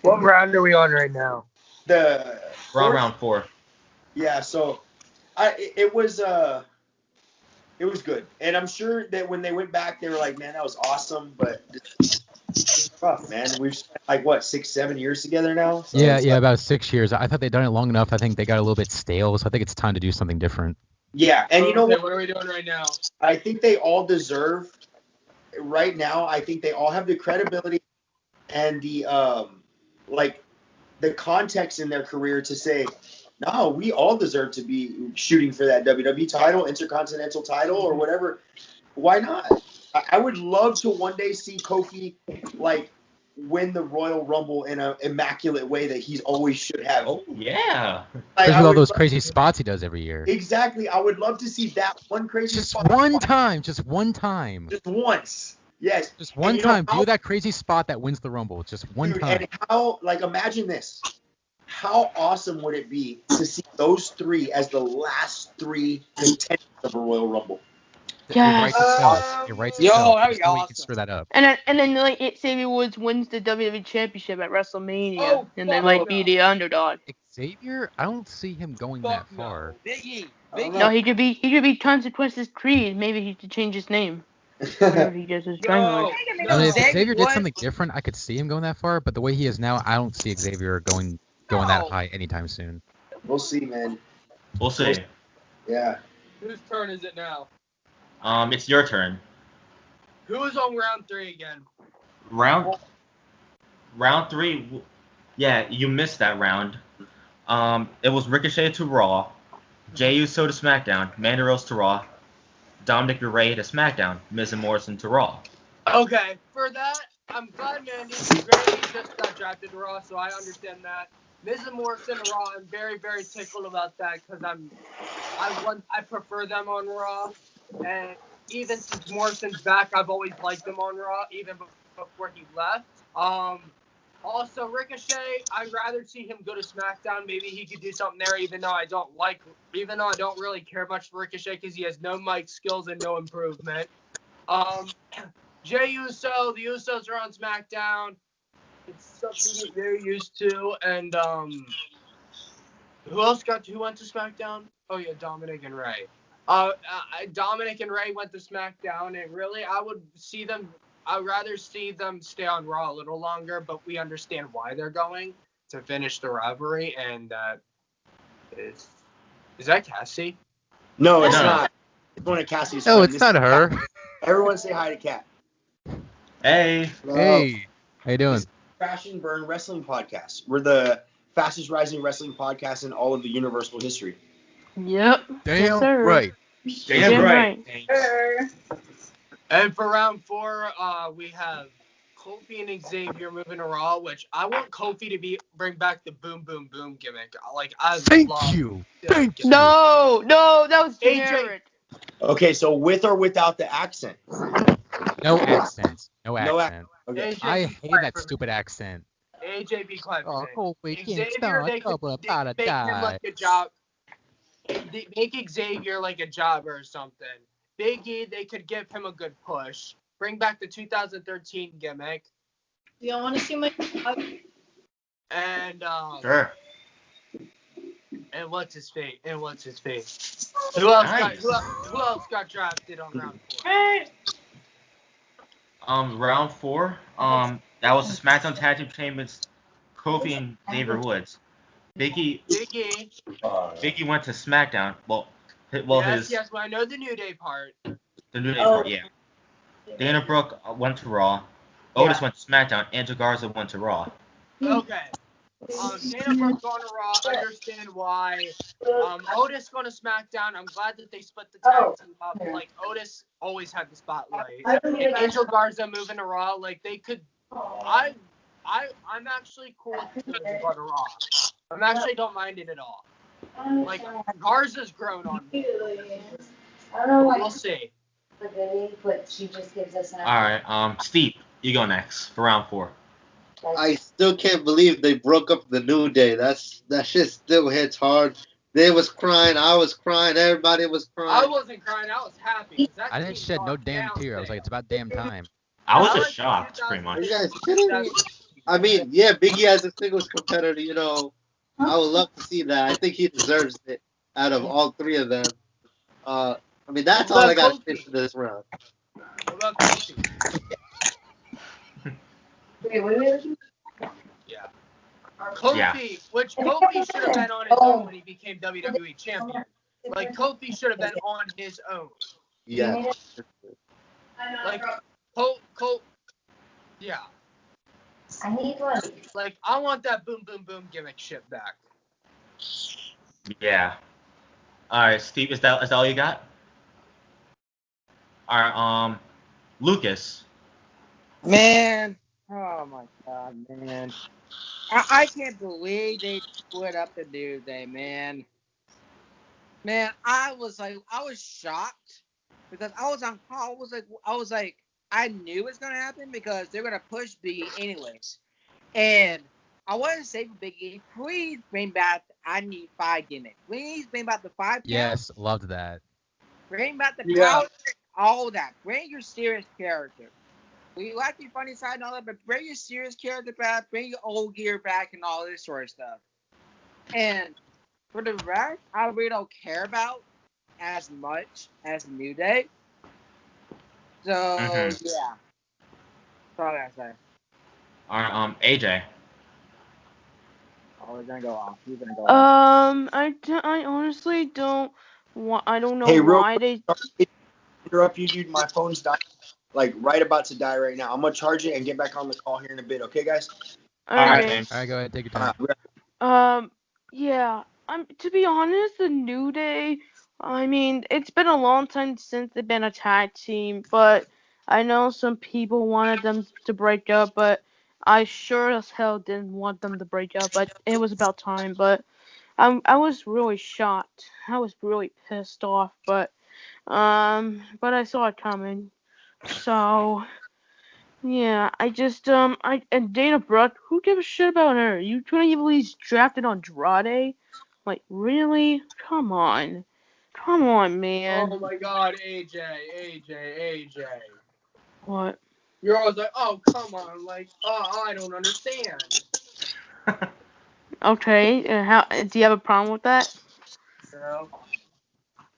What round are we on right now? The Round 4. Yeah, so it was good, and I'm sure that when they went back, they were like, "Man, that was awesome," but it's rough, man. We've spent like what 6-7 years together now. So about 6 years. I thought they'd done it long enough. I think they got a little bit stale, so I think it's time to do something different. Yeah, and you know what? What are we doing right now? I think they all deserve. Right now, I think they all have the credibility and the the context in their career to say, no, we all deserve to be shooting for that WWE title, Intercontinental title, or whatever. Why not? I would love to one day see Kofi like win the Royal Rumble in an immaculate way that he's always should have. Oh, yeah. Especially with all those crazy spots he does every year. Exactly. I would love to see that one crazy Just spot. one time. Just one time. Just once. Yes. Just one time. Do that crazy spot that wins the Rumble. Just one time. And how, like, imagine this. How awesome would it be to see those three as the last three contenders of a Royal Rumble? Yes. It writes itself. It writes Yo, itself. that'd be There's no way you awesome. can screw that up. And then like Xavier Woods wins the WWE Championship at WrestleMania, Oh, and then fuck like no. be the underdog. Xavier, I don't see him going that Fuck far. no. Big E. No, he could be Consequences Creed. Maybe he should change his name. Whatever he does his No. trademark. I mean, if Xavier Xavier did Woods- something different, I could see him going that far. But the way he is now, I don't see Xavier going that high anytime soon. We'll see, man. We'll see. Yeah. Whose turn is it now? It's your turn. Who is on round 3 again? Round 3. Yeah, you missed that round. It was Ricochet to Raw, Jey Uso to SmackDown, Mandy Rose to Raw, Dominic and Rey to SmackDown, Miz and Morrison to Raw. Okay, for that, I'm glad Mandy just got drafted to Raw, so I understand that. Miz and Morrison to Raw, I'm very, very tickled about that because I prefer them on Raw, and even since Morrison's back, I've always liked him on Raw, even before he left. Also, Ricochet, I'd rather see him go to SmackDown. Maybe he could do something there, even though I don't really care much for Ricochet because he has no mic skills and no improvement. Jey Uso, the Usos are on SmackDown. It's something that they're used to. And who went to SmackDown? Oh yeah, Dominic and Rey. Dominic and Rey went to SmackDown, and really, I'd rather see them stay on Raw a little longer, but we understand why they're going to finish the rivalry. And is that Cassie? No, it's No. not. It's one of Cassie's No, friends. it's not her. Everyone say hi to Kat. Hey. Hey, how you doing? Crash and Burn Wrestling Podcast. We're the fastest rising wrestling podcast in all of the Universal history. Yep. Yes, sir. Right. Damn right. And for round 4, we have Kofi and Xavier moving to Raw, which I want Kofi to bring back the boom, boom, boom gimmick. Thank you. No, that was AJ. generic. Okay, so with or without the accent? No accent. No No accent. Okay. AJ, I you hate fight that for me. stupid accent. AJ, be quiet. Oh, Kofi Xavier, Kingston, they could double make him die. like a job. Make Xavier like a jobber or something. Big E, they could give him a good push. Bring back the 2013 gimmick. Do y'all want to see my? And Sure. And what's his face? Who else Nice. who else got drafted on round 4? Round 4. That was the SmackDown Tag Team Champions, Kofi and Xavier Woods. Big E went to SmackDown. Well, Yes, well, I know the New Day part. the New Day part, yeah. Dana Brooke went to Raw. Otis went to SmackDown. Angel Garza went to Raw. Okay. Dana Brooke going to Raw. Understand why. Otis going to SmackDown. I'm glad that they split the tag team up. Like, Otis always had the spotlight. And Angel Garza moving to Raw. Like, they could. I'm actually cool with Angel going to Raw. I actually don't mind it at all. Like, Garza's grown on me. We'll see. But she just gives us an. All right. Steve, you go next for round 4. I still can't believe they broke up the New Day. That shit still hits hard. They was crying. I was crying. Everybody was I crying. wasn't crying. I was happy. I didn't shed no damn tear. I was like, it's about damn time. I was just shocked, pretty Are much. you guys kidding me? I mean, yeah, Biggie as a singles competitor, you know, I would love to see that. I think he deserves it out of all 3 of them. I mean, that's all I got to say for this round. What about Kofi? Wait. Yeah. Kofi, which Kofi should have been on his own when he became WWE champion. Like, Kofi should have been on his own. Yeah. Like, yeah. I need one. Like, I want that boom, boom, boom gimmick shit back. Yeah. All right, Steve, is that all you got? All right. Lucas. Man. Oh my god, man. I can't believe they split up the New Day, man. Man, I was shocked because I was like, I knew it was gonna happen because they're gonna push B anyways. And I want to say for Big E, please bring back I Need 5 gimmick. Please bring back the 5 count. Yes, loved that. Bring back the power, all that. Bring your serious character. We like your funny side and all that, but bring your serious character back, bring your old gear back, and all this sort of stuff. And for the rest, I really don't care about as much as New Day. So yeah, that's all I gotta say. All right. AJ. Oh, he's gonna go off. He's gonna go off. I honestly don't want. I don't know Hey, real why they. Interrupt you, dude. My phone's dying. Like, right about to die right now. I'm going to charge it and get back on the call here in a bit. Okay, guys? All right, Okay. man. All right, go ahead, take your time. Yeah. To be honest, the New Day. I mean, it's been a long time since they've been a tag team, but I know some people wanted them to break up, but I sure as hell didn't want them to break up. But it was about time. But I was really shocked. I was really pissed off. But I saw it coming. So yeah, and Dana Brooke, who gives a shit about her? You couldn't even at least drafted Andrade? Like, really? Come on, man. Oh my god, AJ. What? You're always like, oh, come on. Like, I don't understand. Okay, how do you have a problem with that? Girl.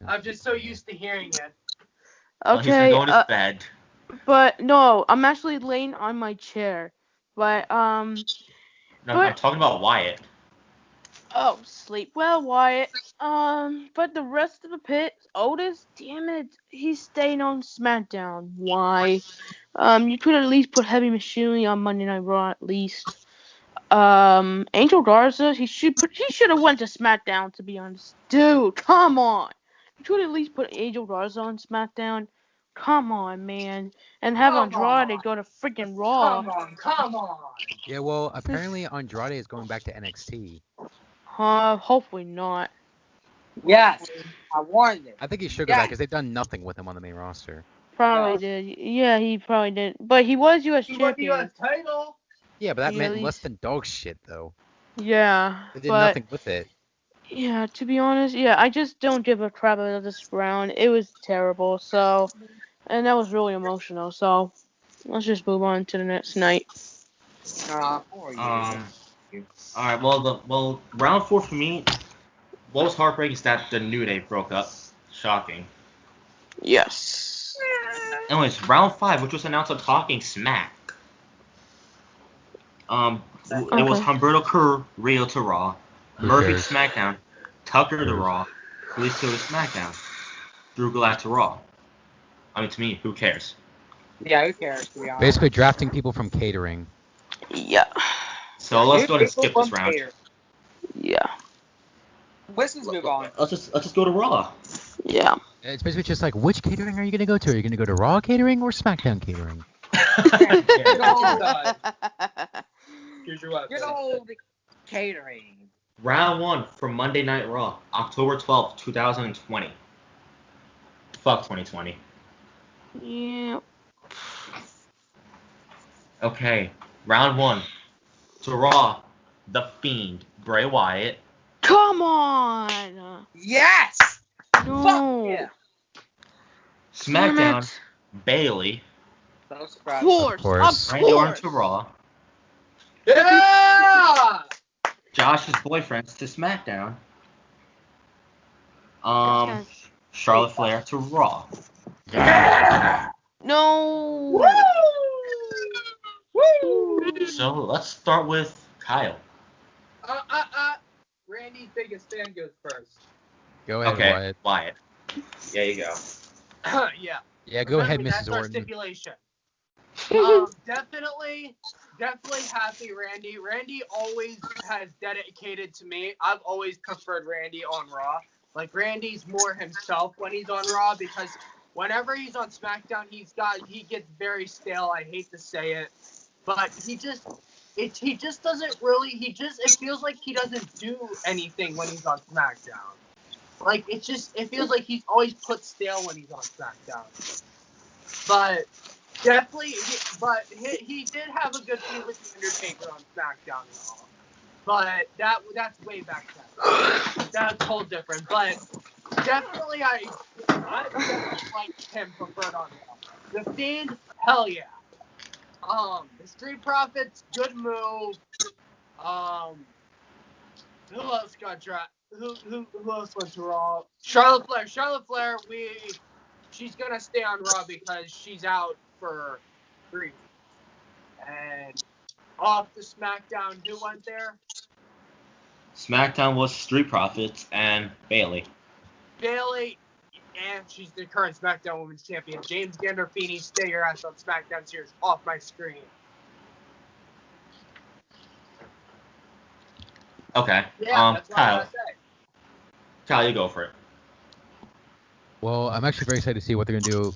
I'm just so used to hearing it. Well, he's Okay, going to bed. but no, I'm actually laying on my chair. But No, but- I'm talking about Wyatt. oh, sleep well, Wyatt. But the rest of the pit, Otis, damn it, he's staying on SmackDown. Why? You could at least put Heavy Machinery on Monday Night Raw at least. Angel Garza, he should have went to SmackDown, to be honest. Dude, come on. You could at least put Angel Garza on SmackDown. Come on, man. And have Andrade go to freaking Raw. Come on. Yeah, well, apparently Andrade is going back to NXT. Hopefully not. Yes, I warned it. I think he should go back because they've done nothing with him on the main roster. Probably did. Yeah, he probably did. But he was U.S. He won the champion. US title. Yeah, but that He at meant less least- than dog shit, though. Yeah, It did but nothing with it. yeah, to be honest, yeah, I just don't give a crap about this round. It was terrible. So, and that was really emotional. So, let's just move on to the next night. Poor you. All right. Well, round 4 for me. What was heartbreaking is that the New Day broke up. Shocking. Yes. Anyways, round 5, which was announced on Talking Smack. It was Humberto Carrillo to Raw, Murphy to SmackDown, Tucker to Raw, Kalisto to SmackDown, Drew Gulak to Raw. I mean, to me, who cares? Yeah, who cares, to be honest. Basically, drafting people from catering. Yeah. So let's go ahead and skip this round. Yeah. Let's just move on. Let's just go to Raw. Yeah. It's basically just like, which catering are you going to go to? Are you going to go to Raw catering or SmackDown catering? Good old, Here's your weapon. good old catering. Round 1 for Monday Night Raw, October 12th, 2020. Fuck 2020. Yeah. Okay, round 1. To Raw, The Fiend, Bray Wyatt. Come on. Yes! No. Fuck yeah! SmackDown, Damn it. Bailey. So Of surprised. course. course. Of Randy Orton course. to Raw. Yeah! Josh's boyfriends to SmackDown. Yes. Charlotte Flair to Raw. No. So let's start with Kyle. Randy's biggest fan goes first. Go ahead, Okay, Wyatt. Wyatt. There you go. Yeah. Yeah, go ahead, Remember, Mrs. that's our Orton. stipulation. Definitely happy Randy. Randy always has dedicated to me. I've always preferred Randy on Raw. Like, Randy's more himself when he's on Raw, because whenever he's on SmackDown, he gets very stale. I hate to say it, but it feels like he doesn't do anything when he's on SmackDown. Like, it feels like he's always put stale when he's on SmackDown. But definitely, he did have a good feud with The Undertaker on SmackDown and all. But that's way back then. That's whole different. But definitely, I definitely like him preferred on Raw. The Fiend, hell yeah. The Street Profits, good move. Who else got dropped? Who else went to Raw? Charlotte Flair. She's gonna stay on Raw because she's out for 3 weeks. And off to SmackDown, who went there? SmackDown was Street Profits and Bailey. Bailey, and she's the current SmackDown Women's Champion. James Gandolfini, stay your ass on SmackDown series off my screen. Okay. Yeah, that's what I Kyle. gotta say. Kyle, you go for it. Well, I'm actually very excited to see what they're gonna do,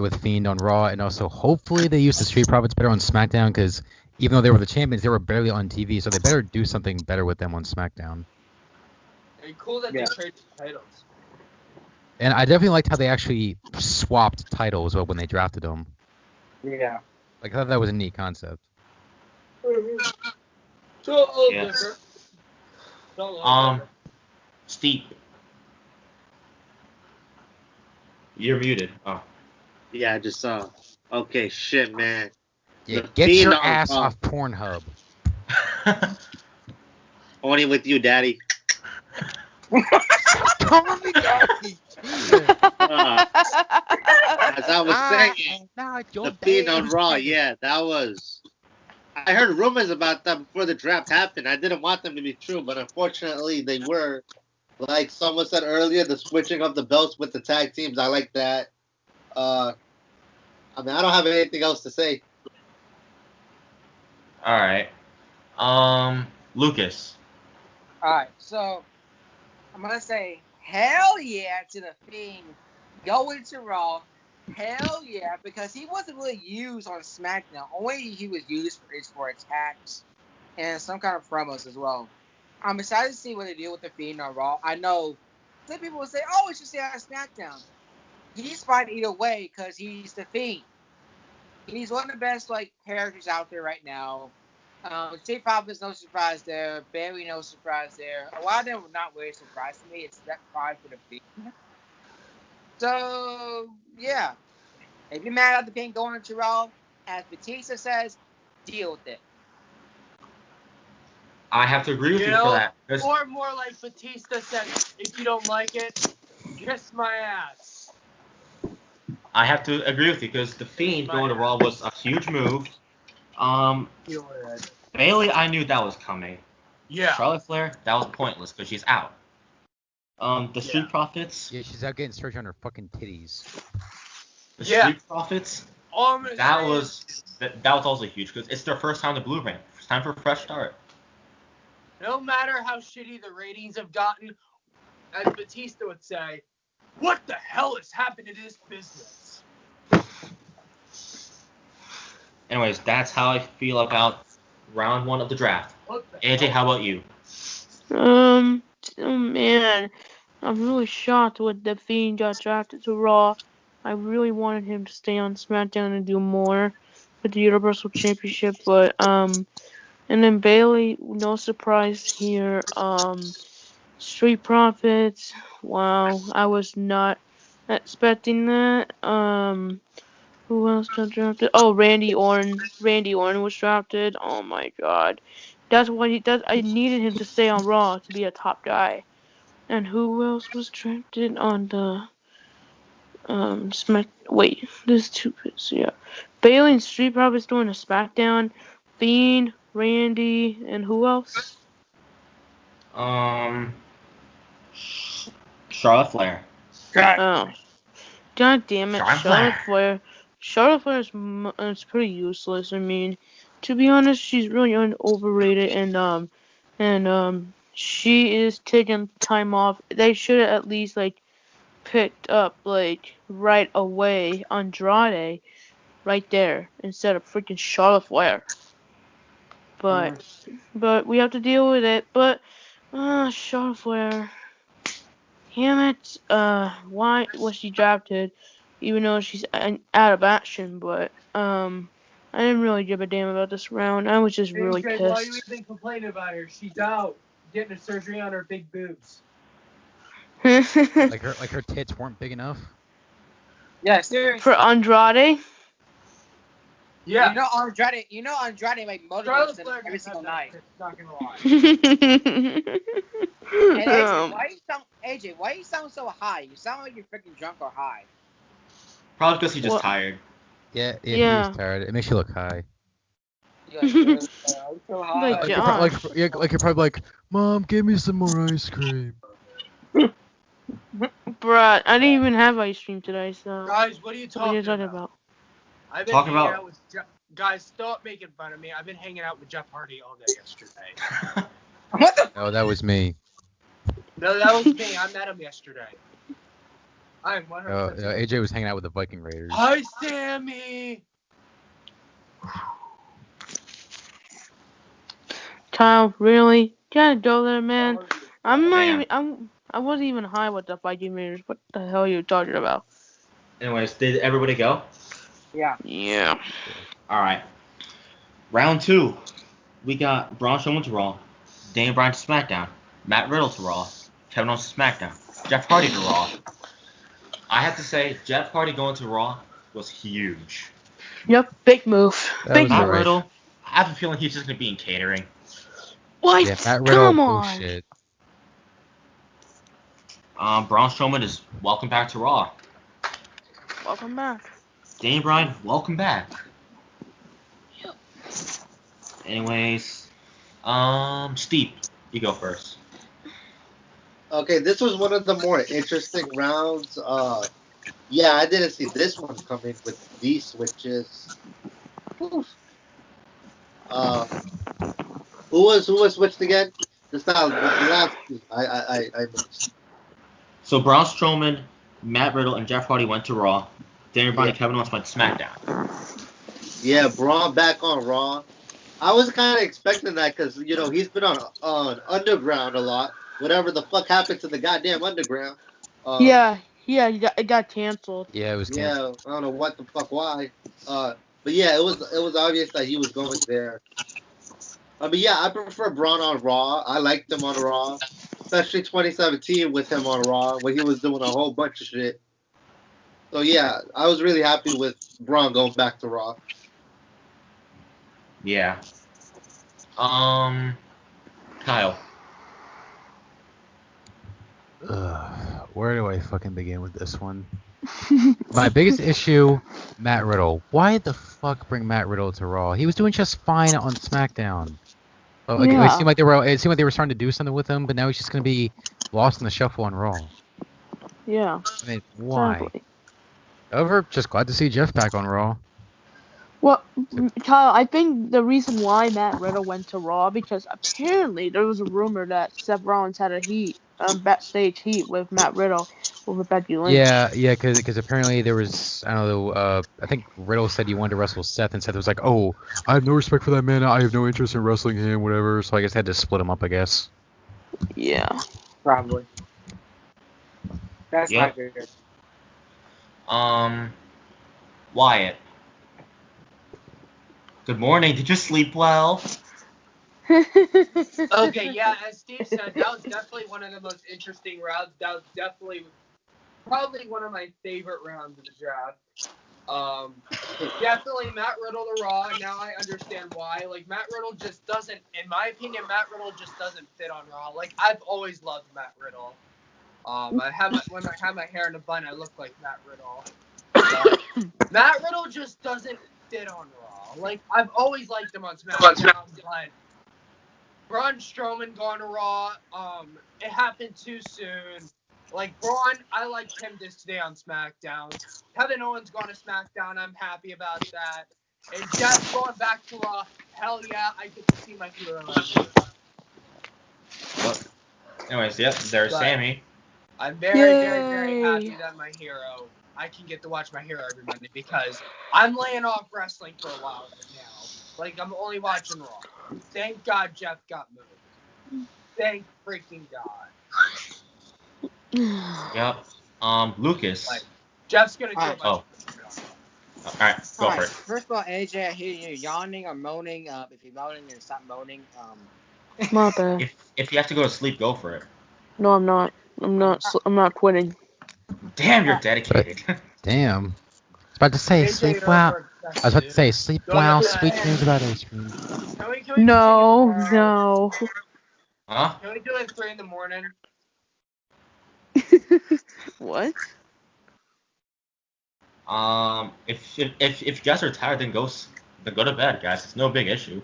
with Fiend on Raw, and also hopefully they use the Street Profits better on SmackDown, because even though they were the champions, they were barely on TV, so they better do something better with them on SmackDown. And cool that they traded the titles. And I definitely liked how they actually swapped titles when they drafted them. Yeah. Like, I thought that was a neat concept. So a little Yeah. different. So a little different. Steve. You're muted. Oh. Yeah, I just saw. Okay, shit, man. Yeah, The get your Fiend on ass Raw. off Pornhub. Only with you, Daddy. Call me daddy. As I was saying, the Fiend on Raw, yeah, that was. I heard rumors about that before the draft happened. I didn't want them to be true, but unfortunately they were. Like someone said earlier, the switching of the belts with the tag teams, I like that. I mean, I don't have anything else to say. All right. Lucas. Alright, so I'm gonna say hell yeah to the Fiend going to Raw. Hell yeah, because he wasn't really used on SmackDown. Only he was used for attacks and some kind of promos as well. I'm excited to see what they do with the Fiend on Raw. I know some people will say, "Oh, it should stay on SmackDown." He's fine either way because he's the Fiend. He's one of the best characters out there right now. Street Profits, no surprise there. Bailey, no surprise there. A lot of them were not really surprised to me. It's that pride for the Fiend. So, yeah. If you're mad at the Fiend going to Raw, as Batista says, deal with it. I have to agree with you for that. 'Cause Or more like Batista said, if you don't like it, kiss my ass. I have to agree with you because the Fiend going to Raw was a huge move. Bailey, I knew that was coming. Yeah. Charlotte Flair, that was pointless because she's out. The Street Profits. Yeah, she's out getting surgery on her fucking titties. The Street Profits. That was also huge because it's their first time to Blue Brand. It's time for a fresh start. No matter how shitty the ratings have gotten, as Batista would say, what the hell has happened to this business? Anyways, that's how I feel about round 1 of the draft. AJ, how about you? Oh man, I'm really shocked when the Fiend got drafted to Raw. I really wanted him to stay on SmackDown and do more with the Universal Championship, but and then Bailey, no surprise here. Street Profits, wow, I was not expecting that. Who else got drafted? Oh, Randy Orton. Randy Orton was drafted. Oh my god. That's why I needed him to stay on Raw to be a top guy. And who else was drafted on the wait, there's 2 picks, yeah. Bailey and Street Profits doing a SmackDown. Fiend, Randy, and who else? Charlotte Flair. Oh. God damn it, Charlotte Flair. Charlotte Flair is pretty useless. I mean, to be honest, she's really overrated, and she is taking time off. They should have at least picked up right away Andrade right there instead of freaking Charlotte Flair. But we have to deal with it. But Charlotte Flair, damn it, why was she drafted? Even though she's out of action, but I didn't really give a damn about this round. I was just really pissed. Why are you even complaining about her? She's out getting a surgery on her big boobs. like her tits weren't big enough. Yeah, seriously. For Andrade? Yeah. You know Andrade motivates them every single night. Not gonna lie. And AJ, why you sound so high? You sound like you're freaking drunk or high. Probably because he's just tired. Yeah, he is tired. It makes you look high. I'm so high. Like you're probably like, Mom, give me some more ice cream. Bruh, I didn't even have ice cream today, so. Guys, what are you talking about? I've been hanging out with guys, stop making fun of me. I've been hanging out with Jeff Hardy all day yesterday. What the? Oh, that was me. No, that was me. I met him yesterday. I'm 100%. AJ was hanging out with the Viking Raiders. Hi, Sammy. Kyle, really? You gotta go there, man. I wasn't even high with the Viking Raiders. What the hell are you talking about? Anyways, did everybody go? Yeah. Yeah. All right. Round 2. We got Braun Strowman to Raw, Daniel Bryan to SmackDown, Matt Riddle to Raw, Kevin Owens to SmackDown, Jeff Hardy to Raw. I have to say, Jeff Hardy going to Raw was huge. Yep, big move. Big Matt move. Riddle, I have a feeling he's just going to be in catering. What? Yeah, Matt Riddle, Come on. bullshit. Braun Strowman is welcome back to Raw. Welcome back. Daniel Bryan, welcome back. Yep. Anyways, Steve, you go first. Okay, this was one of the more interesting rounds. Yeah, I didn't see this one coming with these switches. Who was switched again? This time, last I missed. So Braun Strowman, Matt Riddle, and Jeff Hardy went to Raw. Daniel Bryan and Kevin Owens went to SmackDown. Yeah, Braun back on Raw. I was kind of expecting that because he's been on Underground a lot. Whatever the fuck happened to the goddamn Underground? It got canceled. Yeah, it was canceled. Yeah, I don't know what the fuck why. But yeah, it was obvious that he was going there. But yeah, I prefer Braun on Raw. I liked him on Raw, especially 2017 with him on Raw when he was doing a whole bunch of shit. So yeah, I was really happy with Braun going back to Raw. Yeah. Kyle. Where do I fucking begin with this one? My biggest issue, Matt Riddle. Why the fuck bring Matt Riddle to Raw? He was doing just fine on SmackDown. Like, Yeah. it seemed like they were starting to do something with him, but now he's just gonna be lost in the shuffle on Raw. Yeah. I mean, why? Exactly. However, just glad to see Jeff back on Raw. Well, Kyle, I think the reason why Matt Riddle went to Raw because apparently there was a rumor that Seth Rollins had a backstage heat with Matt Riddle over Becky Lynch. Yeah, because apparently there was, I don't know, I think Riddle said he wanted to wrestle Seth, and Seth was like, oh, I have no respect for that man, I have no interest in wrestling him, whatever, so I guess they had to split him up, I guess. Yeah. Probably. That's my Yep. figure. Wyatt. Good morning. Did you sleep well? Okay, yeah, as Steve said, that was definitely one of the most interesting rounds. That was probably one of my favorite rounds of the draft. Definitely Matt Riddle to Raw. Now I understand why. Like, Matt Riddle just doesn't, in my opinion, Matt Riddle just doesn't fit on Raw. Like, I've always loved Matt Riddle. When I have my hair in a bun, I look like Matt Riddle. But Matt Riddle just doesn't fit on Raw. Like, I've always liked him on SmackDown, but Braun Strowman going to Raw, it happened too soon. Like, Braun, I liked him to stay on SmackDown. Kevin Owens going to SmackDown, I'm happy about that. And Jeff going back to Raw, hell yeah, I get to see my hero every week. Well, anyways, yep, there's But Sammy. I'm very, very, very Yay. happy that my hero, I can get to watch my hero every Monday because I'm laying off wrestling for a while right now. Like, I'm only watching Raw. Thank God Jeff got moved. Thank freaking God. Yep. Lucas. Like, Jeff's gonna do a Alright. bunch All right, go Alright, for it. first of all, AJ, I hear you yawning or moaning. If you're moaning, then stop moaning. My bad. If you have to go to sleep, go for it. No, I'm not. I'm not quitting. Damn, you're dedicated. Damn. I was about to say, AJ, sleep you're well. over I was about to say, sleep Go well, ahead. sweet dreams about ice cream. Can we No, continue tomorrow? no. Huh? Can we do it at 3 in the morning? What? If you guys are tired, then go to bed, guys. It's no big issue.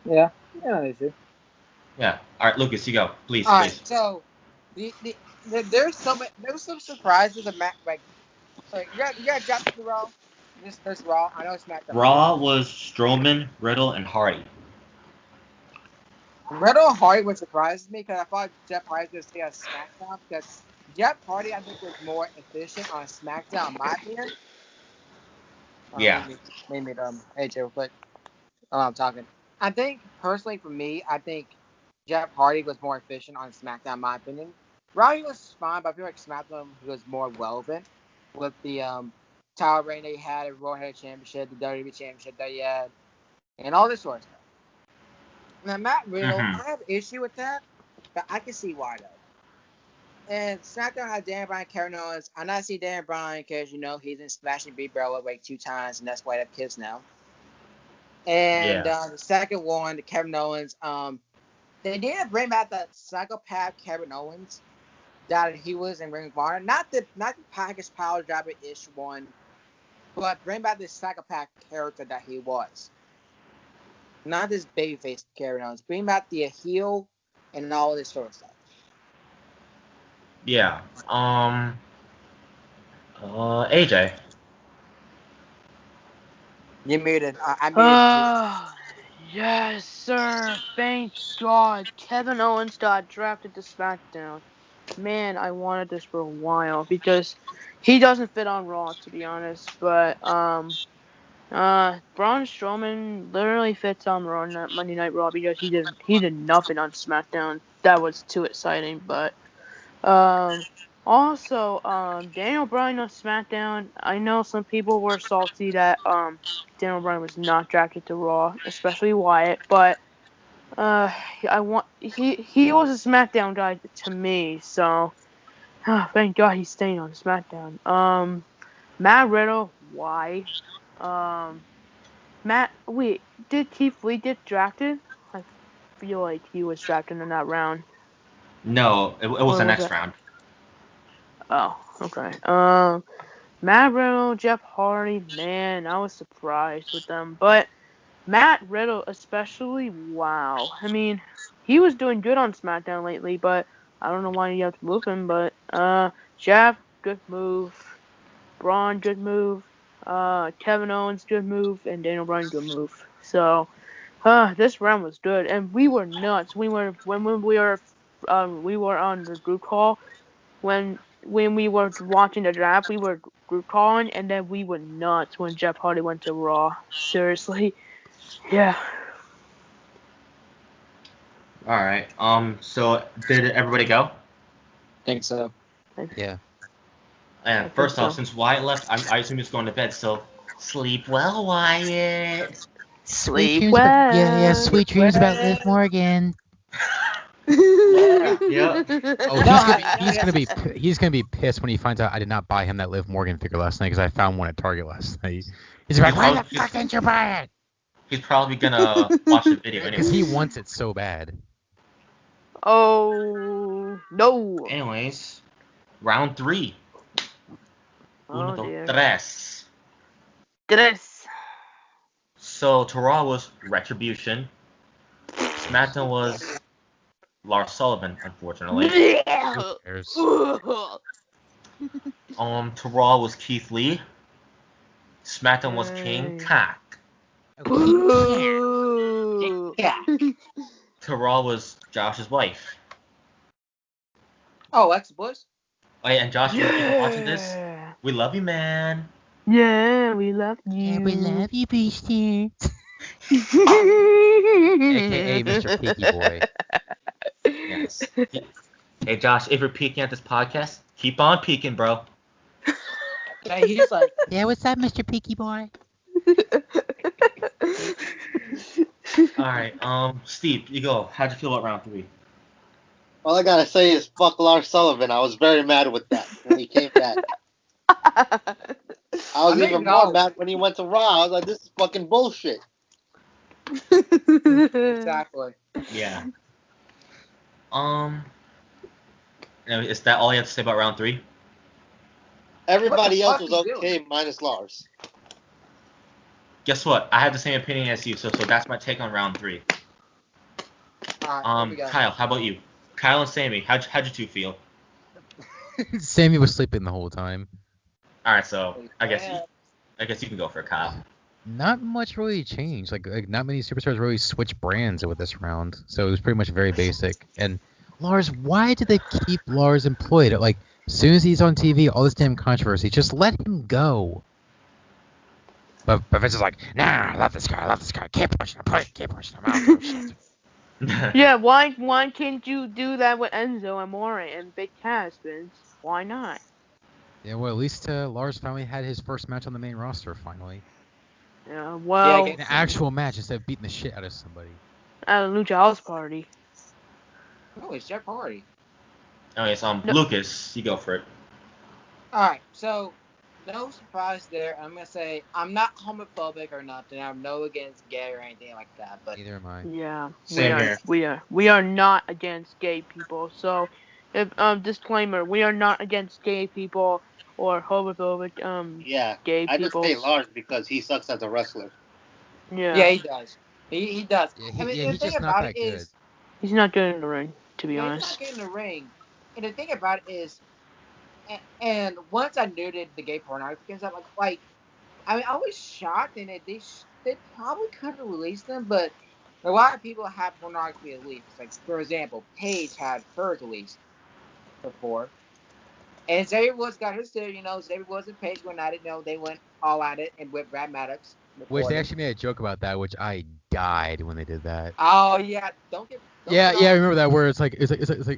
Yeah, no issue. Yeah. All right, Lucas, you go, please. All right, Please. so there's some surprises of Matt. Like, so you got Jeff to the Raw. This Raw. I know it's SmackDown. Raw was Strowman, Riddle, and Hardy. Riddle and Hardy would surprise me because I thought Jeff Hardy was going to stay on SmackDown because Jeff Hardy I think was more efficient on SmackDown in my opinion. Yeah. Maybe AJ real quick. I'm talking. I think personally for me, I think Jeff Hardy was more efficient on SmackDown in my opinion. Raw was fine, but I feel like SmackDown was more relevant with the title reign they had, the Raw Head Championship, the WWE Championship that he had, and all this sort of stuff. Now, Matt Riddle, I have an issue with that, but I can see why, though. And SmackDown had Dan Bryan, Kevin Owens. I not see Dan Bryan because, you know, he's in Smash and Beat Barrel like 2 times, and that's why they have kids now. And the second one, the Kevin Owens, they did bring back the psychopath Kevin Owens that he was in Ring of Honor. Not the package power driver-ish one, but bring back this psychopath character that he was. Not this babyface Kevin Owens. Bring back the heel and all this sort of stuff. Yeah. AJ. You muted. I muted you. Yes, sir. Thank God. Kevin Owens got drafted to SmackDown. Man, I wanted this for a while because he doesn't fit on Raw, to be honest. But Braun Strowman literally fits on Raw, Monday Night Raw, because he did nothing on SmackDown. That was too exciting. But also, Daniel Bryan on SmackDown. I know some people were salty that Daniel Bryan was not drafted to Raw, especially Wyatt. But I want he was a SmackDown guy to me, so thank God he's staying on SmackDown. Matt Riddle, why? Wait, did Keith Lee get drafted? I feel like he was drafted in that round. No, it was Or the was next it? round. Oh, okay. Matt Riddle, Jeff Hardy, man, I was surprised with them, but Matt Riddle especially, wow. I mean, he was doing good on SmackDown lately, but I don't know why you have to move him. But Jeff, good move. Braun, good move. Kevin Owens, good move, and Daniel Bryan, good move. So, this round was good, and we were nuts. We were when we were on the group call when we were watching the draft. We were group calling, and then we were nuts when Jeff Hardy went to Raw. Seriously, yeah. All right. So did everybody go? Think so. Yeah. And think first off, so. since Wyatt left, I assume he's going to bed. So sleep well, Wyatt. Sleep well. Yeah, sweet dreams about Liv Morgan. Yeah. Oh, he's gonna be pissed when he finds out I did not buy him that Liv Morgan figure last night because I found one at Target last night. He's like, why the fuck didn't you buy it? He's probably gonna watch the video Because anyway. he wants it so bad. Oh no. Anyways, round 3. Uno, dos, Dear. tres. Tres. So to Raw was Retribution. SmackDown was Lars Sullivan, unfortunately. To Raw was Keith Lee. SmackDown was King Cock. To Raw was Josh's wife. Oh, ex-boys? Oh yeah, and Josh, if you're watching this, we love you, man. Yeah, we love you. Yeah, we love you, Beastie. AKA Mr. Peaky Boy. Yes. Hey Josh, if you're peeking at this podcast, keep on peeking, bro. Yeah, he's like, yeah, what's up, Mr. Peaky Boy? Alright, Steve, you go. How'd you feel about round 3? All I gotta say is fuck Lars Sullivan. I was very mad with that when he came back. I was even more mad when he went to Raw. I was like, this is fucking bullshit. exactly. Yeah. Is that all you have to say about round 3? Everybody else was fuck you okay, minus Lars. Guess what? I have the same opinion as you, so that's my take on round 3. Alright, here we go. Kyle, how about you? Kyle and Sammy, how'd you two feel? Sammy was sleeping the whole time. Alright, so I guess you can go for it, Kyle. Not much really changed. Like not many superstars really switched brands with this round, so it was pretty much very basic. And Lars, why did they keep Lars employed? Like, as soon as he's on TV, all this damn controversy, just let him go. But Vince is like, nah, I love this guy, keep pushing him out. Yeah, why can't you do that with Enzo and Amore and Big Cass, Vince? Why not? Yeah, well, at least Lars finally had his first match on the main roster, finally. Yeah, well, An actual match instead of beating the shit out of somebody. At a Lucha House Party. Oh, it's Jeff Hardy. Anyways, Lucas, you go for it. Alright, so no surprise there. I'm gonna say I'm not homophobic or nothing. I'm no against gay or anything like that. But neither am I. Yeah, Same here. We are not against gay people. So, if disclaimer, we are not against gay people or homophobic gay I people. just say Lars because he sucks as a wrestler. Yeah, he does. He does. Yeah, the thing about it is, he's not good in the ring, to be honest. He's not good in the ring. And the thing about it is, and once I noted the gay pornography and stuff, like I mean, I was shocked, and they probably could have released them, but a lot of people have pornography released. Like, for example, Paige had hers released before. And Xavier Woods got his too, Xavier Woods and Paige went at it, they went all at it, and with Brad Maddox. Which they actually made a joke about that, which I died when they did that. Oh yeah, I remember that where it's like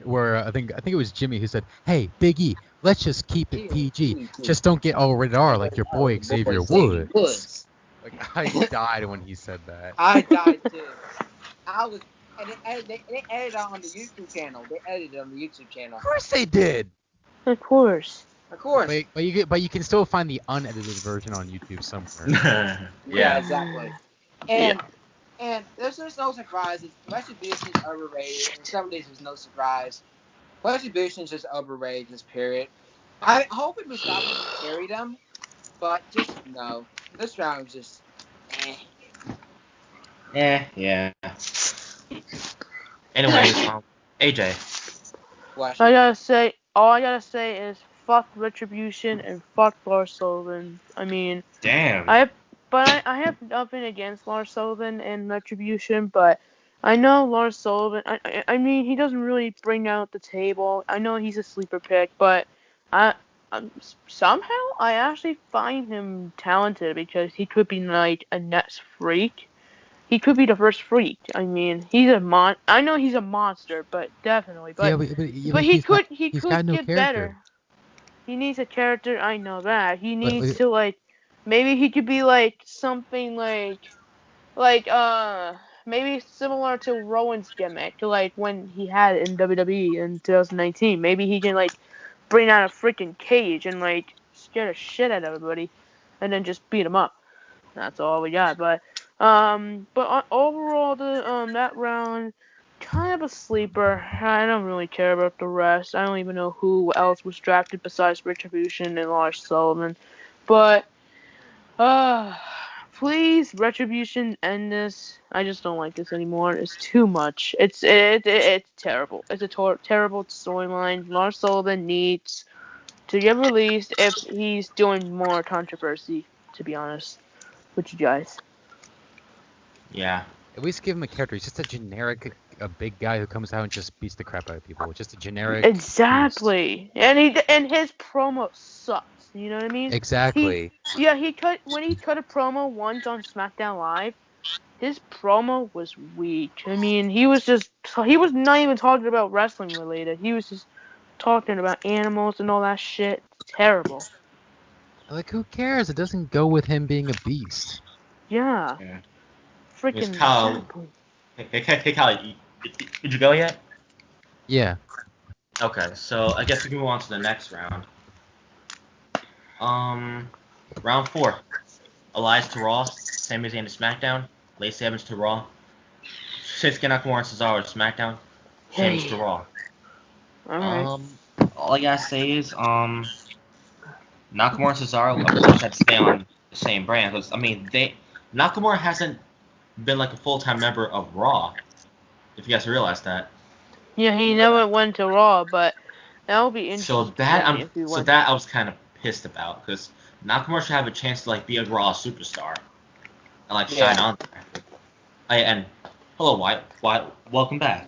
where I think it was Jimmy who said, "Hey, Big E, let's just keep it PG. Just don't get all rated R like your boy Xavier Woods." Like I died when he said that. I died too. I was And they edited it on the YouTube channel. They edited it on the YouTube channel. Of course they did. Of course. Of course. But you can still find the unedited version on YouTube somewhere. Yeah, exactly. And there's no surprises. Retribution is overrated. And some days there's no surprise. Retribution is just overrated. This period. I hope it was not going to carry them, but just no. This round was just. Yeah. Anyways, AJ. Watch all it. I gotta say is fuck Retribution and fuck Lars Sullivan. I mean, Damn. I have nothing against Lars Sullivan and Retribution, but I know Lars Sullivan. I mean, he doesn't really bring out the table. I know he's a sleeper pick, but somehow I actually find him talented because he could be like a next freak. He could be the first freak. I mean, he's a I know he's a monster, but definitely. But he could got no get character. better. He needs a character. I know that. He needs to like. Maybe he could be like something like maybe similar to Rowan's gimmick, like when he had it in WWE in 2019. Maybe he can like bring out a freaking cage and like scare the shit out of everybody, and then just beat him up. That's all we got. But overall, that round, kind of a sleeper. I don't really care about the rest. I don't even know who else was drafted besides Retribution and Lars Sullivan. But please, Retribution, end this. I just don't like this anymore. It's too much. It's terrible. It's a terrible storyline. Lars Sullivan needs to get released if he's doing more controversy, to be honest with you guys. Yeah. At least give him a character. He's just a generic, a big guy who comes out and just beats the crap out of people. Just a generic. Exactly. Beast. And his promo sucks. You know what I mean? Exactly. When he cut a promo once on SmackDown Live, his promo was weak. I mean, he was not even talking about wrestling related. He was just talking about animals and all that shit. It's terrible. Like, who cares? It doesn't go with him being a beast. Yeah. Freaking. Kyle. Hey, Kyle, did you go yet? Yeah. Okay, so I guess we can move on to the next round. Round 4. Elias to Raw, Sami Zayn to SmackDown, Lacey Evans to Raw, Shinsuke Nakamura and Cesaro to SmackDown, Sheamus to Raw. Alright. All I gotta say is, Nakamura and Cesaro, of course, had to stay on the same brand, because, I mean, Nakamura hasn't been like a full-time member of Raw, if you guys realize that. Yeah, he never went to Raw, but that would be interesting. So that I was kind of pissed about, because Nakamura should have a chance to like be a Raw superstar and like shine on there. And hello, Wyatt. Welcome back.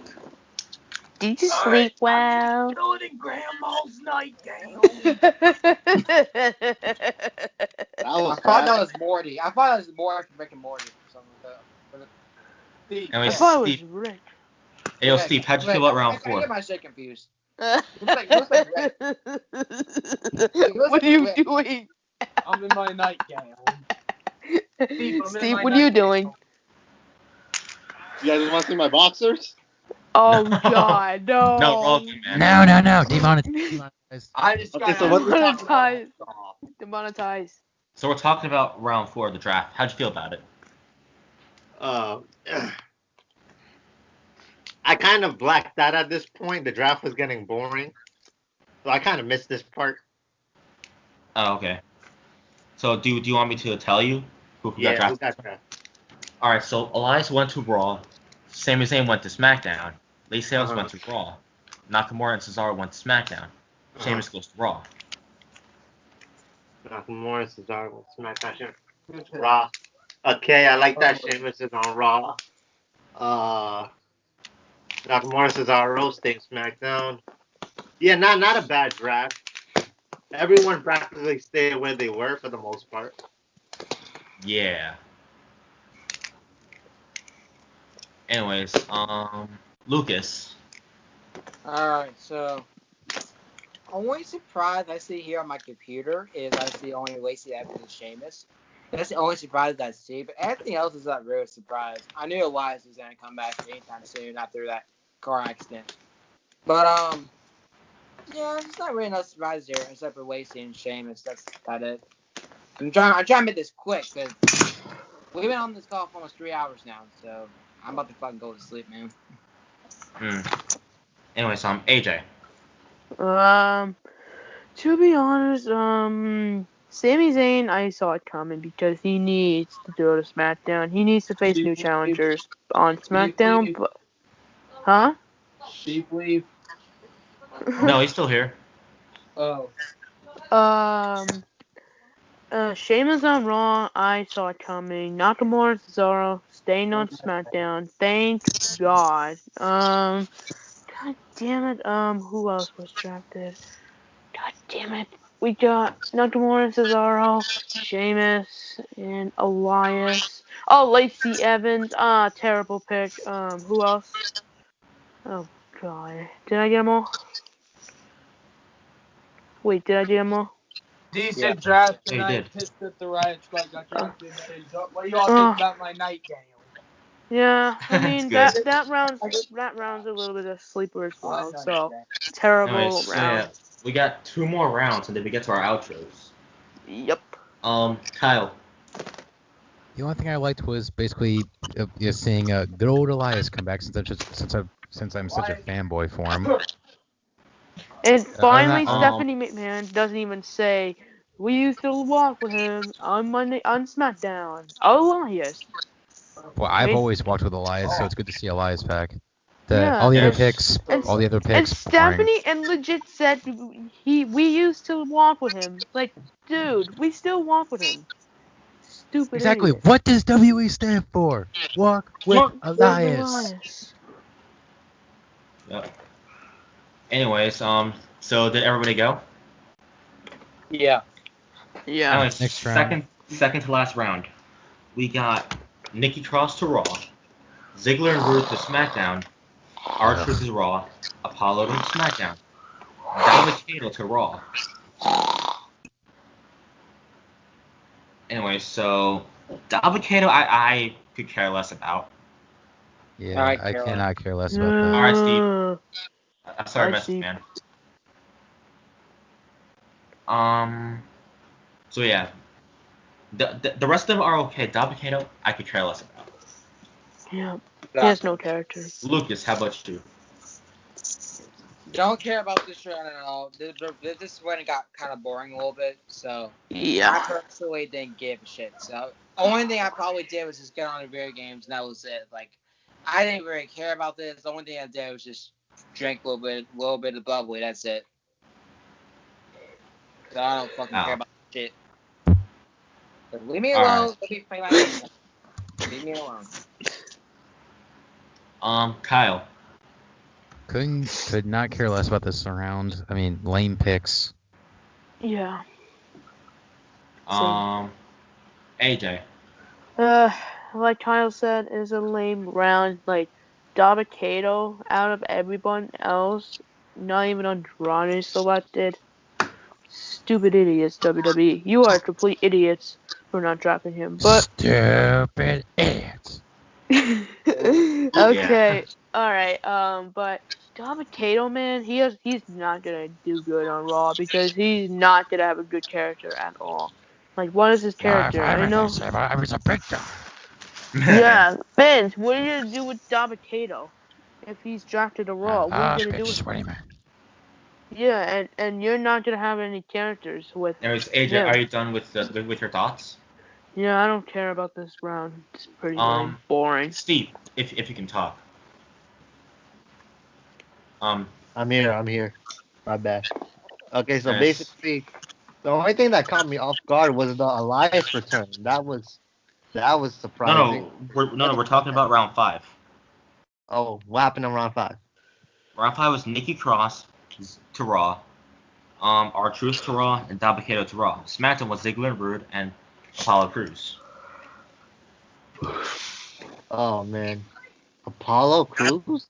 Did you sleep well? Doing in Grandma's nightgown. I thought that was Morty. I thought it was more from Rick and Morty or something like that. Anyway, I thought it Steve, was Rick. Hey, Steve, how'd you feel about round 4? I get my shit confused. What are you doing? I'm in my nightgown. Steve, what are you doing? You guys want to see my boxers? Oh God, no. No, roll with me, man. No. Demonetized. I just Okay, got so what- Demonetized. So we're talking about round 4 of the draft. How'd you feel about it? I kind of blacked out at this point. The draft was getting boring. So I kind of missed this part. Oh, okay. So do you want me to tell you who got Yeah, drafted? who got drafted? All right, so Elias went to Raw, Sami Zayn went to SmackDown, Lacey Evans Uh-huh. went to Raw, Nakamura and Cesaro went to SmackDown, Sheamus goes to Raw. Nakamura, Cesaro, SmackDown, Raw. Okay, I like that. Sheamus is on Raw. Nakamura, Cesaro staying SmackDown. Yeah, not a bad draft. Everyone practically stayed where they were for the most part. Yeah. Anyways, Lucas. Alright, so only surprise I see here on my computer is I see only Lacey Evans and Sheamus. That's the only surprise I see. But everything else is not really a surprise. I knew Elias was gonna come back anytime soon after that car accident. But yeah, there's not really no surprise here except for Lacey and Sheamus. That's about it. I'm trying to make this quick because we've been on this call for almost 3 hours now, so I'm about to fucking go to sleep, man. Anyways, AJ. To be honest, Sami Zayn, I saw it coming because he needs to go to SmackDown. He needs to face new challengers on SmackDown, but huh? Sheep leave. No, he's still here. Oh. Sheamus on Raw, I saw it coming. Nakamura and Cesaro staying on SmackDown. Thank God. God damn it. Who else was drafted? God damn it. We got Nakamura and Cesaro, Sheamus, and Elias. Oh, Lacey Evans. Terrible pick. Who else? Oh, God. Did I get them all? Wait, did I get them all? Decent draft Yeah, you tonight. did. Pissed that the Riot Squad got drafted. What do you all think about my night, Daniel? Yeah, I mean That's that round's a little bit of sleeper as well. Oh, So nice. terrible Anyways, so round. yeah, we got 2 more rounds and then we get to our outros. Yep. Kyle. The only thing I liked was basically seeing good old Elias come back since I'm such a fanboy for him. And finally, that, Stephanie McMahon doesn't even say, "We used to walk with him on Monday on SmackDown." Elias. Well, I've always walked with Elias, so it's good to see Elias back. Yeah, All the other and- picks, and boring. Stephanie and legit said we used to walk with him. Like, dude, we still walk with him. Stupid Exactly. idiot. What does WE stand for? Walk with Elias. Yep. Anyways, so did everybody go? Yeah. Yeah. Anyways, Next round. second to last round. We got Nikki Cross to Raw, Ziggler and Rude to SmackDown, R-Truth to Raw, Apollo to SmackDown, Dabba-Kato to Raw. Anyway, so Dabba-Kato I could care less about. Yeah, I cannot care less about that. Alright, Steve. I'm sorry, message, man. So yeah, the rest of them are okay. Dabba-Kato, I could care less about. Yeah. He has no characters. Lucas, how about you? Don't care about this round at all. This is when it got kind of boring a little bit, so Yeah. I personally didn't give a shit. So the only thing I probably did was just get on the video games, and that was it. Like, I didn't really care about this. The only thing I did was just drink a little bit of bubbly. That's it. So I don't fucking care about shit. But leave me alone. Let me play my game. Leave me alone. Kyle. Could not care less about this round. I mean, lame picks. Yeah. AJ. Like Kyle said, is a lame round. Like, Dabba-Kato, out of everyone else, not even Andrade selected. Stupid idiots, WWE. You are complete idiots for not dropping him. But Stupid idiots. okay, alright. But Dabba-Kato, man, he's not gonna do good on Raw because he's not gonna have a good character at all. Like, what is his character? I know. I was a big guy. Yeah, Vince, what are you gonna do with Dabba-Kato if he's drafted to Raw? What are you gonna do with him? Yeah, and you're not gonna have any characters with. Anyways, AJ, him. are you done with your thoughts? Yeah, I don't care about this round. It's pretty boring. Steve, if you can talk. I'm here. My bad. Okay, so basically, the only thing that caught me off guard was the Elias return. That was surprising. No, we're talking about round 5. Oh, what happened in round 5? Round 5 was Nikki Cross to Raw, R-Truth to Raw, and Dabba-Kato to Raw. SmackDown was Ziggler and Rude and Apollo Crews. Oh man, Apollo Crews?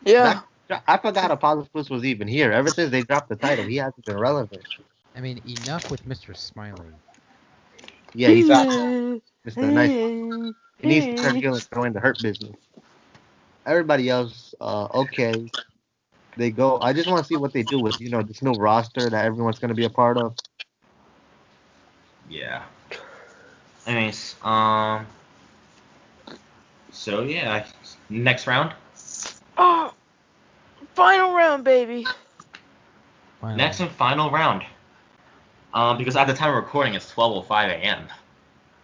Yeah. I forgot Apollo Crews was even here. Ever since they dropped the title, he hasn't been relevant. I mean, enough with Mr. Smiley. Yeah, he's Mr. Nice. He needs to start going the hurt business. Everybody else, okay. They go. I just want to see what they do with this new roster that everyone's going to be a part of. Yeah. Anyways, so yeah, next round. Oh, final round, baby. Finally. Next and final round. Because at the time of recording, it's 12:05 a.m.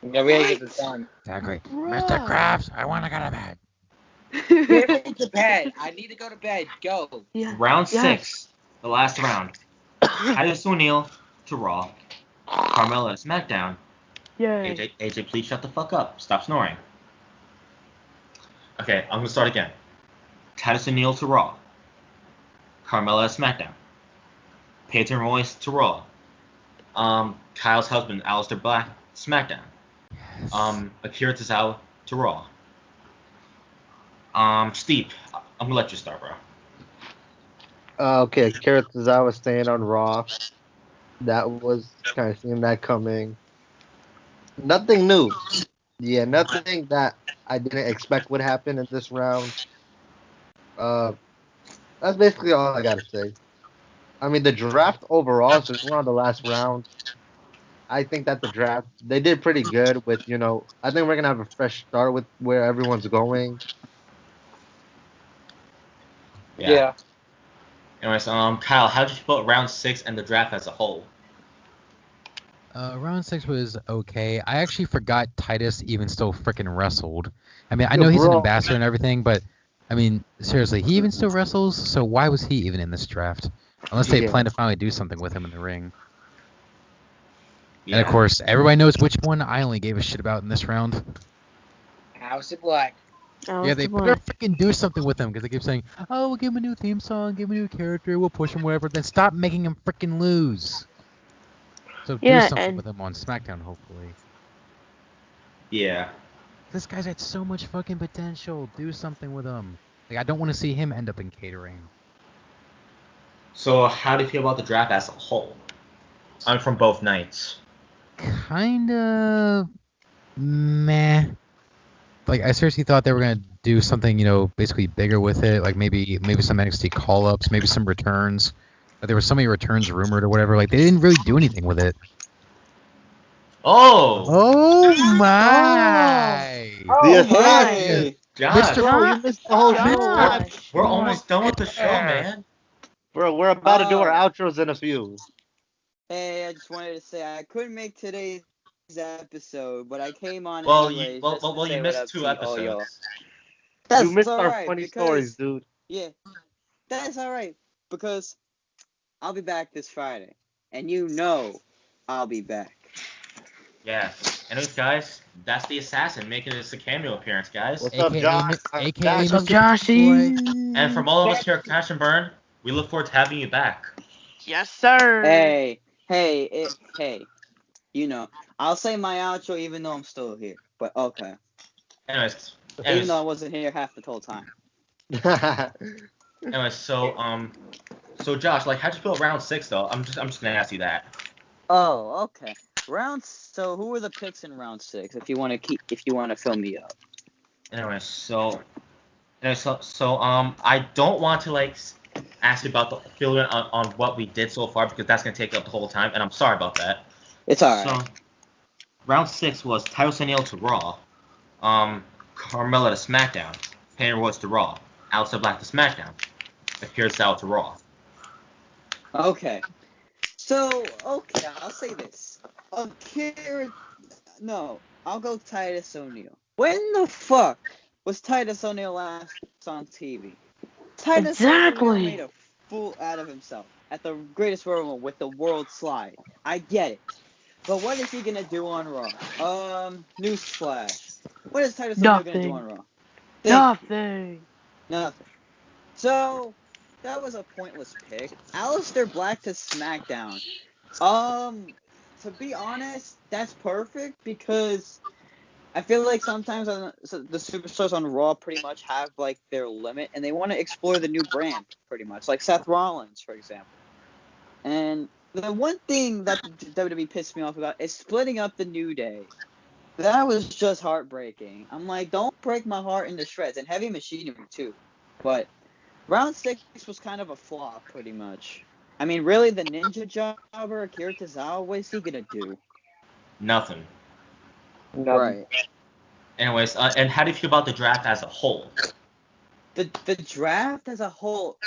Yeah, we gotta get this done. Exactly. Right. Mr. Krabs, I want to go to bed. Get me to bed. I need to go to bed. Go. Yeah. Round Yes. 6, the last round. Titus O'Neil to Raw. Carmella to SmackDown. Yay. AJ, please shut the fuck up. Stop snoring. Okay, I'm gonna start again. Titus O'Neil to Raw. Carmella to SmackDown. Peyton Royce to Raw. Kyle's husband, Aleister Black, SmackDown. Akira Tozawa to Raw. Steve, I'm gonna let you start, bro. Okay, Kara Tozawa staying on Raw. That was kind of seeing that coming. Nothing new. Yeah, nothing that I didn't expect would happen in this round. That's basically all I gotta say. I mean, the draft overall, since we're on the last round, I think that the draft they did pretty good with I think we're gonna have a fresh start with where everyone's going. Yeah. Anyways, Kyle, how did you feel round 6 and the draft as a whole? Round 6 was okay. I actually forgot Titus even still freaking wrestled. I mean, I Yo, know he's an bro. ambassador and everything, but I mean, seriously, he even still wrestles. So why was he even in this draft? Unless they Yeah. plan to finally do something with him in the ring. Yeah. And of course, everybody knows which one I only gave a shit about in this round. House of Black. Yeah, they better freaking do something with him because they keep saying, "Oh, we'll give him a new theme song, give him a new character, we'll push him whatever." Then stop making him freaking lose. So do Yeah, something and- with him on SmackDown, hopefully. Yeah. This guy's got so much fucking potential. Do something with him. Like, I don't want to see him end up in catering. So, how do you feel about the draft as a whole? I'm from both nights. Kinda meh. Like, I seriously thought they were gonna do something, basically bigger with it. Like maybe some NXT call-ups, maybe some returns. But there were so many returns rumored or whatever. Like, they didn't really do anything with it. Oh! Oh my! The my. Josh, Bro, you missed the whole show. Josh. we're almost done with the show, man. Bro, we're about to do our outros in a few. Hey, I just wanted to say I couldn't make today's episode, but I came on Well, anyways. you just to say what missed up 2 to all y'all. episodes. That's You missed our alright, funny because- stories, dude. Yeah, that's alright because I'll be back this Friday, and I'll be back. Yeah. Anyways, guys, that's the assassin making this a cameo appearance, guys. What's up, Josh? AKA What's up, Mr. Joshy? And from all of us here at Crash and Burn, we look forward to having you back. Yes, sir. Hey, I'll say my outro even though I'm still here, but okay. Anyways, Even though I wasn't here half the whole time. so Josh, like, how'd you feel round 6 though? I'm just gonna ask you that. Oh, okay. So who were the picks in round 6? If you want to fill me up. I don't want to ask you about the feeling on what we did so far because that's gonna take up the whole time, and I'm sorry about that. It's alright. So, round 6 was Titus O'Neil to Raw, Carmella to SmackDown, Peyton Royce to Raw, Aleister Black to SmackDown, Akira Tozawa to Raw. Okay. So, I'll say this. I'll go Titus O'Neil. When the fuck was Titus O'Neil last on TV? Titus Exactly. O'Neil made a fool out of himself at the greatest Royal Rumble with the World Slide. I get it. But what is he gonna do on Raw? Newsflash. What is Titus O'Neil gonna do on Raw? Nothing. So, that was a pointless pick. Aleister Black to SmackDown. To be honest, that's perfect because I feel like sometimes the superstars on Raw pretty much have their limit and they want to explore the new brand pretty much, like Seth Rollins, for example. And the one thing that the WWE pissed me off about is splitting up the New Day. That was just heartbreaking. I'm like, don't break my heart into shreds, and Heavy Machinery too. But round 6 was kind of a flop, pretty much. I mean, really, the Ninja Jobber, Akira Tozawa, what is he gonna do? Nothing. Right. Anyways, and how do you feel about the draft as a whole? The draft as a whole,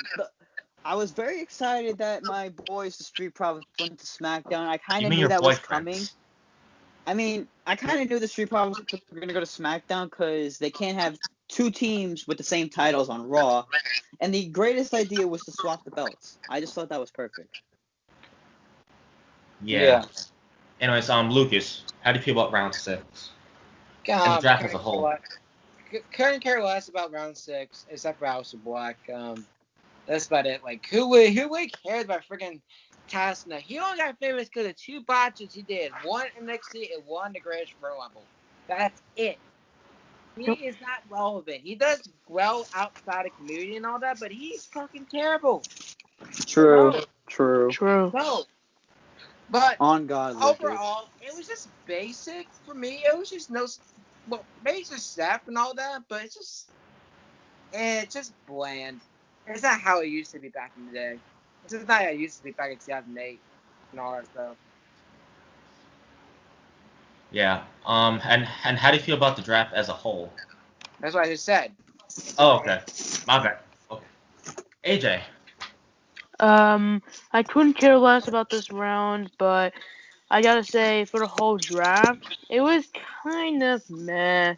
I was very excited that my boys, the Street Profits, went to SmackDown. I kind You of mean knew your that was boyfriends? coming. I mean, I kind of knew the Street Profits were going to go to SmackDown because they can't have 2 teams with the same titles on Raw. And the greatest idea was to swap the belts. I just thought that was perfect. Yeah. Anyways, Lucas, how do you feel about round 6? And the draft as a whole. Couldn't care less about round 6 except for House of Black. That's about it. Like, who would care about freaking Tasna? He only got famous because of 2 botches he did. One NXT and one the Greatest Royal Rumble. That's it. He is not relevant. He does well outside of community and all that, but he's fucking terrible. True. No. But On God, overall, it was just basic for me. It was just maybe just staff and all that, but it's just bland. It's not how it used to be back in the day. It's just not how it used to be back in 2008 and all that stuff. Yeah. And how do you feel about the draft as a whole? That's what I just said. Oh, okay. My bad. Okay. AJ. I couldn't care less about this round, but I gotta say, for the whole draft, it was kind of meh.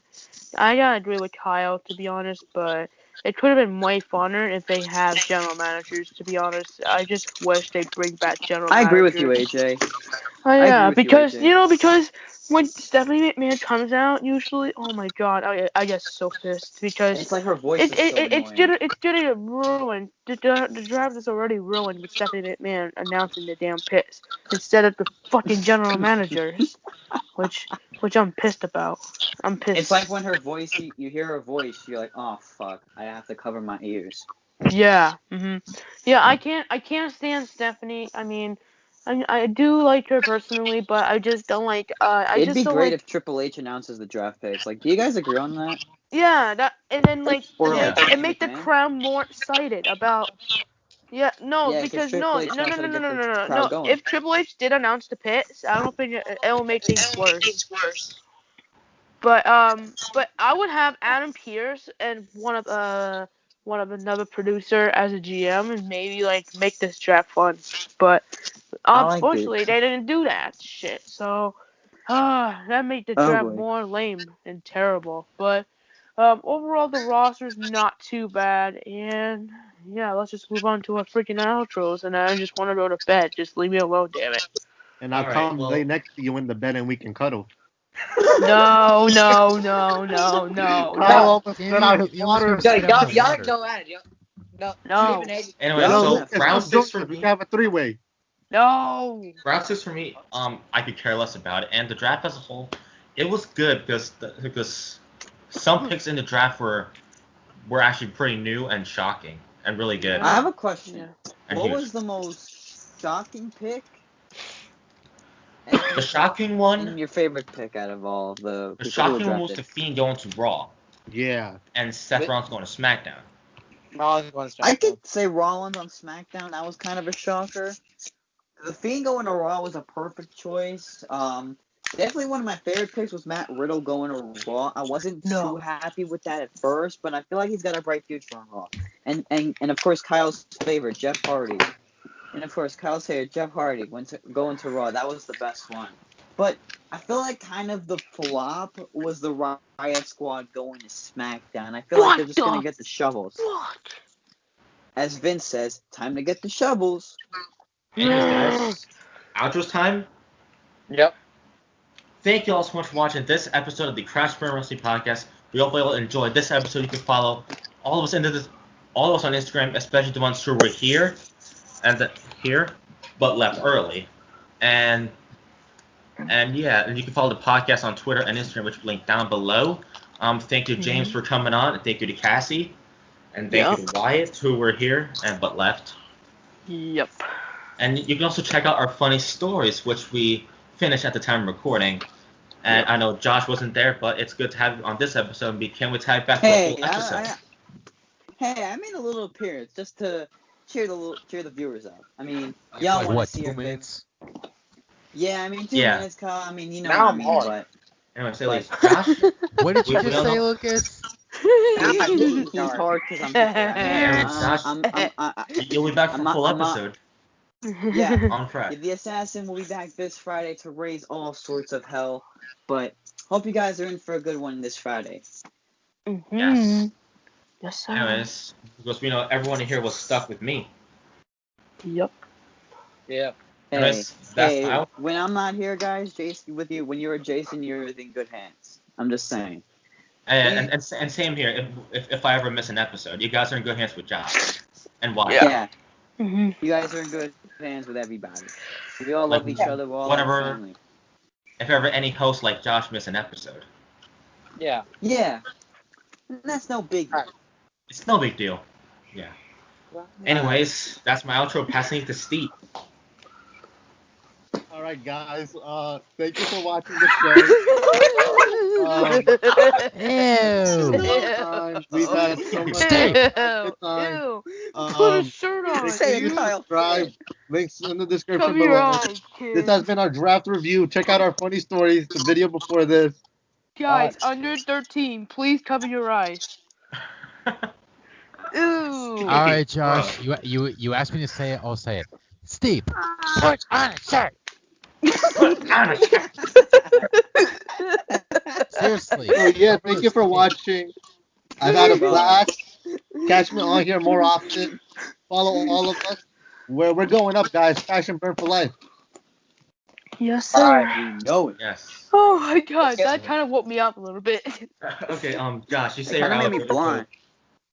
I gotta agree with Kyle, to be honest, but it could have been way funner if they have general managers, to be honest. I just wish they'd bring back general I managers. agree with you, AJ. Oh, yeah, agree with because, you, AJ. because when Stephanie McMahon comes out, usually, oh my god, I get so pissed, because It's like her voice is so it's annoying. gonna get ruined. The draft is already ruined with Stephanie McMahon announcing the damn picks instead of the fucking general managers, which I'm pissed about. I'm pissed. It's like when her voice, you hear her voice, you're like, oh fuck, I have to cover my ears. Yeah. Yeah, I can't stand Stephanie. I mean, I do like her personally, but I just don't like. It'd be great if Triple H announces the draft picks. Like, do you guys agree on that? Yeah, and then Or it make the McMahon? crowd more excited about. Yeah, no, Yeah, because Triple H knows how to get the crowd going. If Triple H did announce the pits, I don't think it'll make things worse. But I would have Adam Pearce and one of another producer as a GM and maybe make this draft fun. But unfortunately, they didn't do that shit. So that made the draft more lame and terrible. But overall, the roster's not too bad. And yeah, let's just move on to our freaking outros. And I just want to go to bed. Just leave me alone, damn it. And I'll come lay next to you in the bed and we can cuddle. No. Kyle almost said out his water. Y'all go at it. No. Anyway, so round 6 for me. We have a 3-way. No. Round 6 for me, I could care less about it. And the draft as a whole, it was good because some picks in the draft were actually pretty new and shocking and really good. I have a question. And What huge. was the most shocking pick? The shocking one? And your favorite pick out of all of the The shocking one was the Fiend going to Raw. Yeah. And Seth Rollins going to SmackDown. I could say Rollins on SmackDown. That was kind of a shocker. The Fiend going to Raw was a perfect choice. Definitely one of my favorite picks was Matt Riddle going to Raw. I wasn't too happy with that at first, but I feel like he's got a bright future on Raw. And of course, Kyle's favorite, Jeff Hardy. And of course, Kyle's favorite, Jeff Hardy, going to Raw. That was the best one. But I feel like kind of the flop was the Riot Squad going to SmackDown. I feel like they're just going to get the shovels. As Vince says, time to get the shovels. Anyways, guys, outro's time. Yep. Thank you all so much for watching this episode of the Crash Burn Wrestling Podcast. We hope you all enjoyed this episode. You can follow all of us on Instagram, especially the ones who were here but left early. And yeah, and you can follow the podcast on Twitter and Instagram, which will link down below. Thank you, James, for coming on, and thank you to Cassie, and thank you to Wyatt, who were here but left. Yep. And you can also check out our funny stories, which we finished at the time of recording. And I know Josh wasn't there, but it's good to have you on this episode. And we can't wait to have you back for a full episode. I made a little appearance just to cheer the viewers up. I mean, y'all like want what, to see 2 your minutes? Yeah, I mean 2 Yeah. minutes, Kyle. I mean, you know Now what I I'm mean, hard. but Anyway, say like, Josh, What did you We just don't say, know. Lucas? he's hard because I'm just you'll be back for a full episode yeah. on Friday. The assassin will be back this Friday to raise all sorts of hell. But hope you guys are in for a good one this Friday. Yes. Yes, sir. Anyways, because we know everyone here was stuck with me. Yep. Yeah. Hey, Anyways, that's hey, out. when I'm not here, guys, Jason, with you, when you're Jason, you're in good hands. I'm just saying. And same here. If I ever miss an episode, you guys are in good hands with Josh and Wyatt. Yeah. Mm-hmm. You guys are in good hands with everybody. We all Like, love each other. We're all whenever- like family. If ever any host like Josh miss an episode, Yeah. Yeah. That's no big deal. it's no big deal. Yeah. Anyways, that's my outro. Passing it to Steve. All right, guys. Thank you for watching the show. We've had so much good time. Put a shirt on. Say it, Please Kyle. subscribe. Links in the description Cover your below. eyes, kid. This has been our draft review. Check out our funny stories, the video before this. Guys, under 13, please cover your eyes. Ooh. All right, Josh. You asked me to say it. I'll say it. Steve, put on a shirt. Seriously. So yeah, thank you for watching. I've had a blast. Catch me on here more often. Follow all of us. We're going up, guys. Crash and burn for life. Yes, sir. We know it. Yes. Oh my god, that kind of woke me up a little bit. Okay. Josh, you say It your kind of made outro. me blind.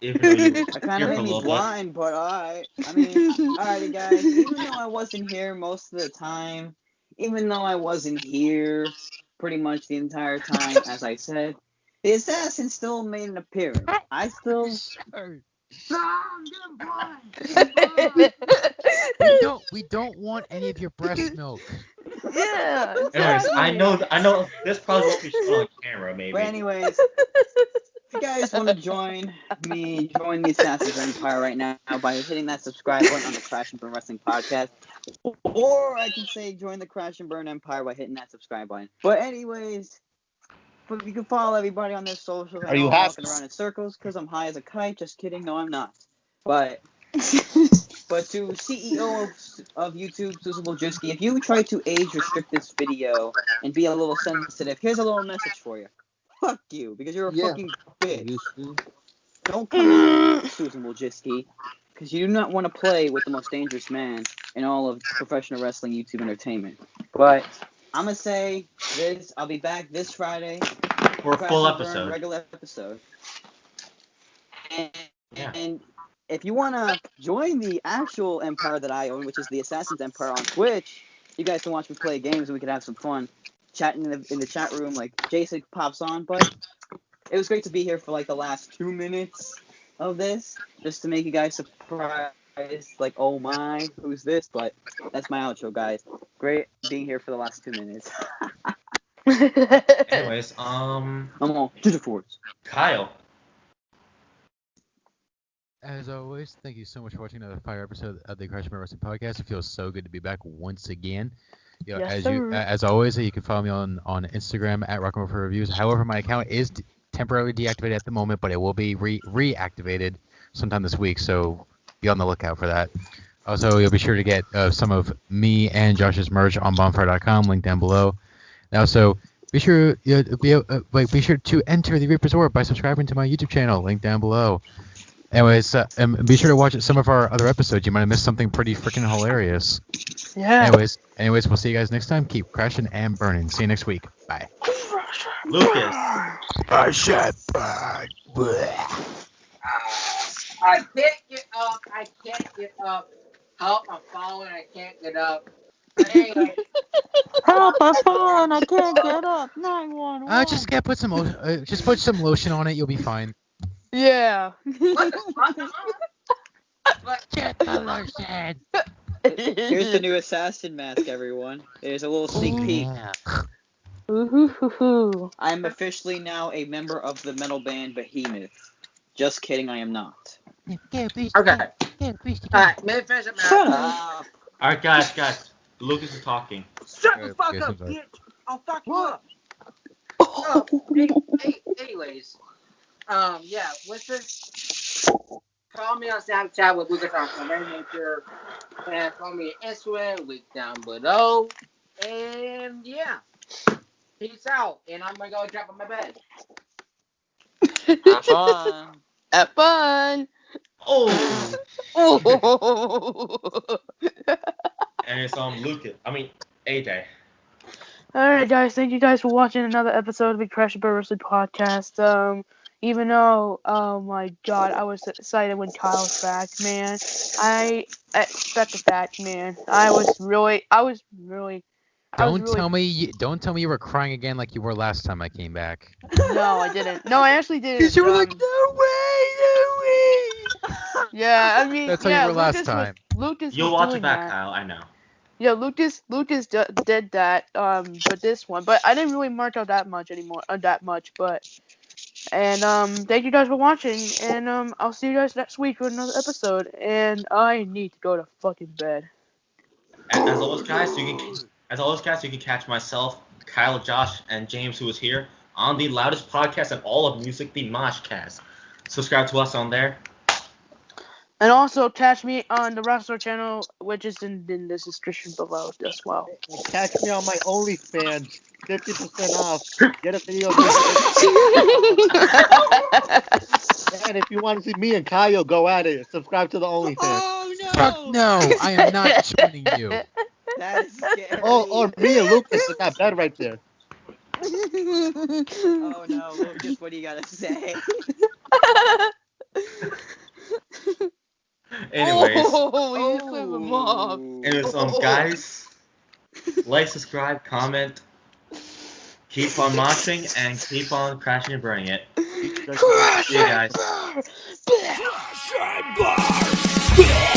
Even though you It kind here of for a made me little bit. blind, but alright. I mean, alrighty, guys. Even though I wasn't here most of the time, even though I wasn't here pretty much the entire time, as I said, the assassin still made an appearance. I still. We don't want any of your breast milk. Yeah. Anyways, exactly. I know this probably won't be shown on camera, maybe. But anyways, if you guys want to join the Assassin's Empire right now by hitting that subscribe button on the Crash and Burn Wrestling Podcast. Or I can say join the Crash and Burn Empire by hitting that subscribe button. But anyways, you can follow everybody on their socials. Are you I'm happy? walking around in circles because I'm high as a kite. Just kidding. No, I'm not. But to CEO of YouTube, Susan Wojcicki, if you try to age restrict this video and be a little sensitive, here's a little message for you. Fuck you, because you're a fucking bitch. Don't come out, Susan Wojcicki, because you do not want to play with the most dangerous man in all of professional wrestling YouTube entertainment. But I'm gonna say this: I'll be back this Friday For a Crash full and Burn episode. regular episode. And, Yeah. and if you want to join the actual empire that I own, which is the Assassin's Empire on Twitch, you guys can watch me play games and we can have some fun chatting in the chat room like Jason pops on. But it was great to be here for like the last 2 minutes of this, just to make you guys surprised, like, oh my, who's this? But that's my outro, guys. Great being here for the last 2 minutes. Anyways, I'm on to the force. Kyle. As always, thank you so much for watching another fire episode of the Crash and Burn Wrestling Podcast. It feels so good to be back once again. You know, Yes, as always, you can follow me on Instagram at Rock'n'Roll for Reviews. However, my account is temporarily deactivated at the moment, but it will be reactivated sometime this week, so be on the lookout for that. Also, you'll be sure to get some of me and Josh's merch on bonfire.com, link down below. And also, be sure to enter the Reaper's Orb by subscribing to my YouTube channel, link down below. Anyways, and be sure to watch some of our other episodes. You might have missed something pretty freaking hilarious. Yeah. Anyways, we'll see you guys next time. Keep crashing and burning. See you next week. Bye. Lucas. I said burn. I can't get up. I can't get up. Help, I'm falling. I can't get up. But anyway. Help, I'm falling. I can't get up. 911. Just put some lotion on it. You'll be fine. Yeah. What? Get the lotion. Here's the new assassin mask, everyone. Here's a little sneak peek. Ooh. I'm officially now a member of the metal band Behemoth. Just kidding, I am not. Okay. Alright, may I finish up, Shut man? up. Alright, guys. Lucas is talking. Shut Alright, the fuck Lucas, up, I'm sorry. bitch! I'll fuck you up. Oh, anyways, yeah, listen. Follow me on Snapchat with Lucas on Nature, and follow me on Instagram, link down below. And yeah, peace out. And I'm gonna go jump on my bed. Have fun. Have fun. Oh! Oh. And it's AJ. Alright, guys, thank you guys for watching another episode of the Crash and Burn Wrestling Podcast. Even though, oh my god, I was excited when Kyle's back, man. I expect the fact, man. Don't tell me you were crying again like you were last time I came back. No, I didn't. No, I actually didn't. Because you were like, no way. Yeah, I mean, That's how you were last time. Lucas You'll was watch doing it back, that. Kyle. I know. Yeah, Lucas did that. But this one, but I didn't really mark out that much anymore. And thank you guys for watching. And I'll see you guys next week for another episode. And I need to go to fucking bed. And as always, guys, you can catch myself, Kyle, Josh, and James, who is here, on the loudest podcast in all of music, the Moshcast. Subscribe to us on there. And also catch me on the Wrestler channel, which is in the description below as well. Catch me on my OnlyFans, 50% off. Get a video. And if you want to see me and Kyle go at it, subscribe to the OnlyFans. Oh no! Fuck no, I am not joining you. That is scary. Or me and Lucas in that bed right there. Oh no, Lucas, what do you gotta say? Anyways, guys, like, subscribe, comment, keep on moshing, and keep on crashing and burning it. See you guys. Crash and burn!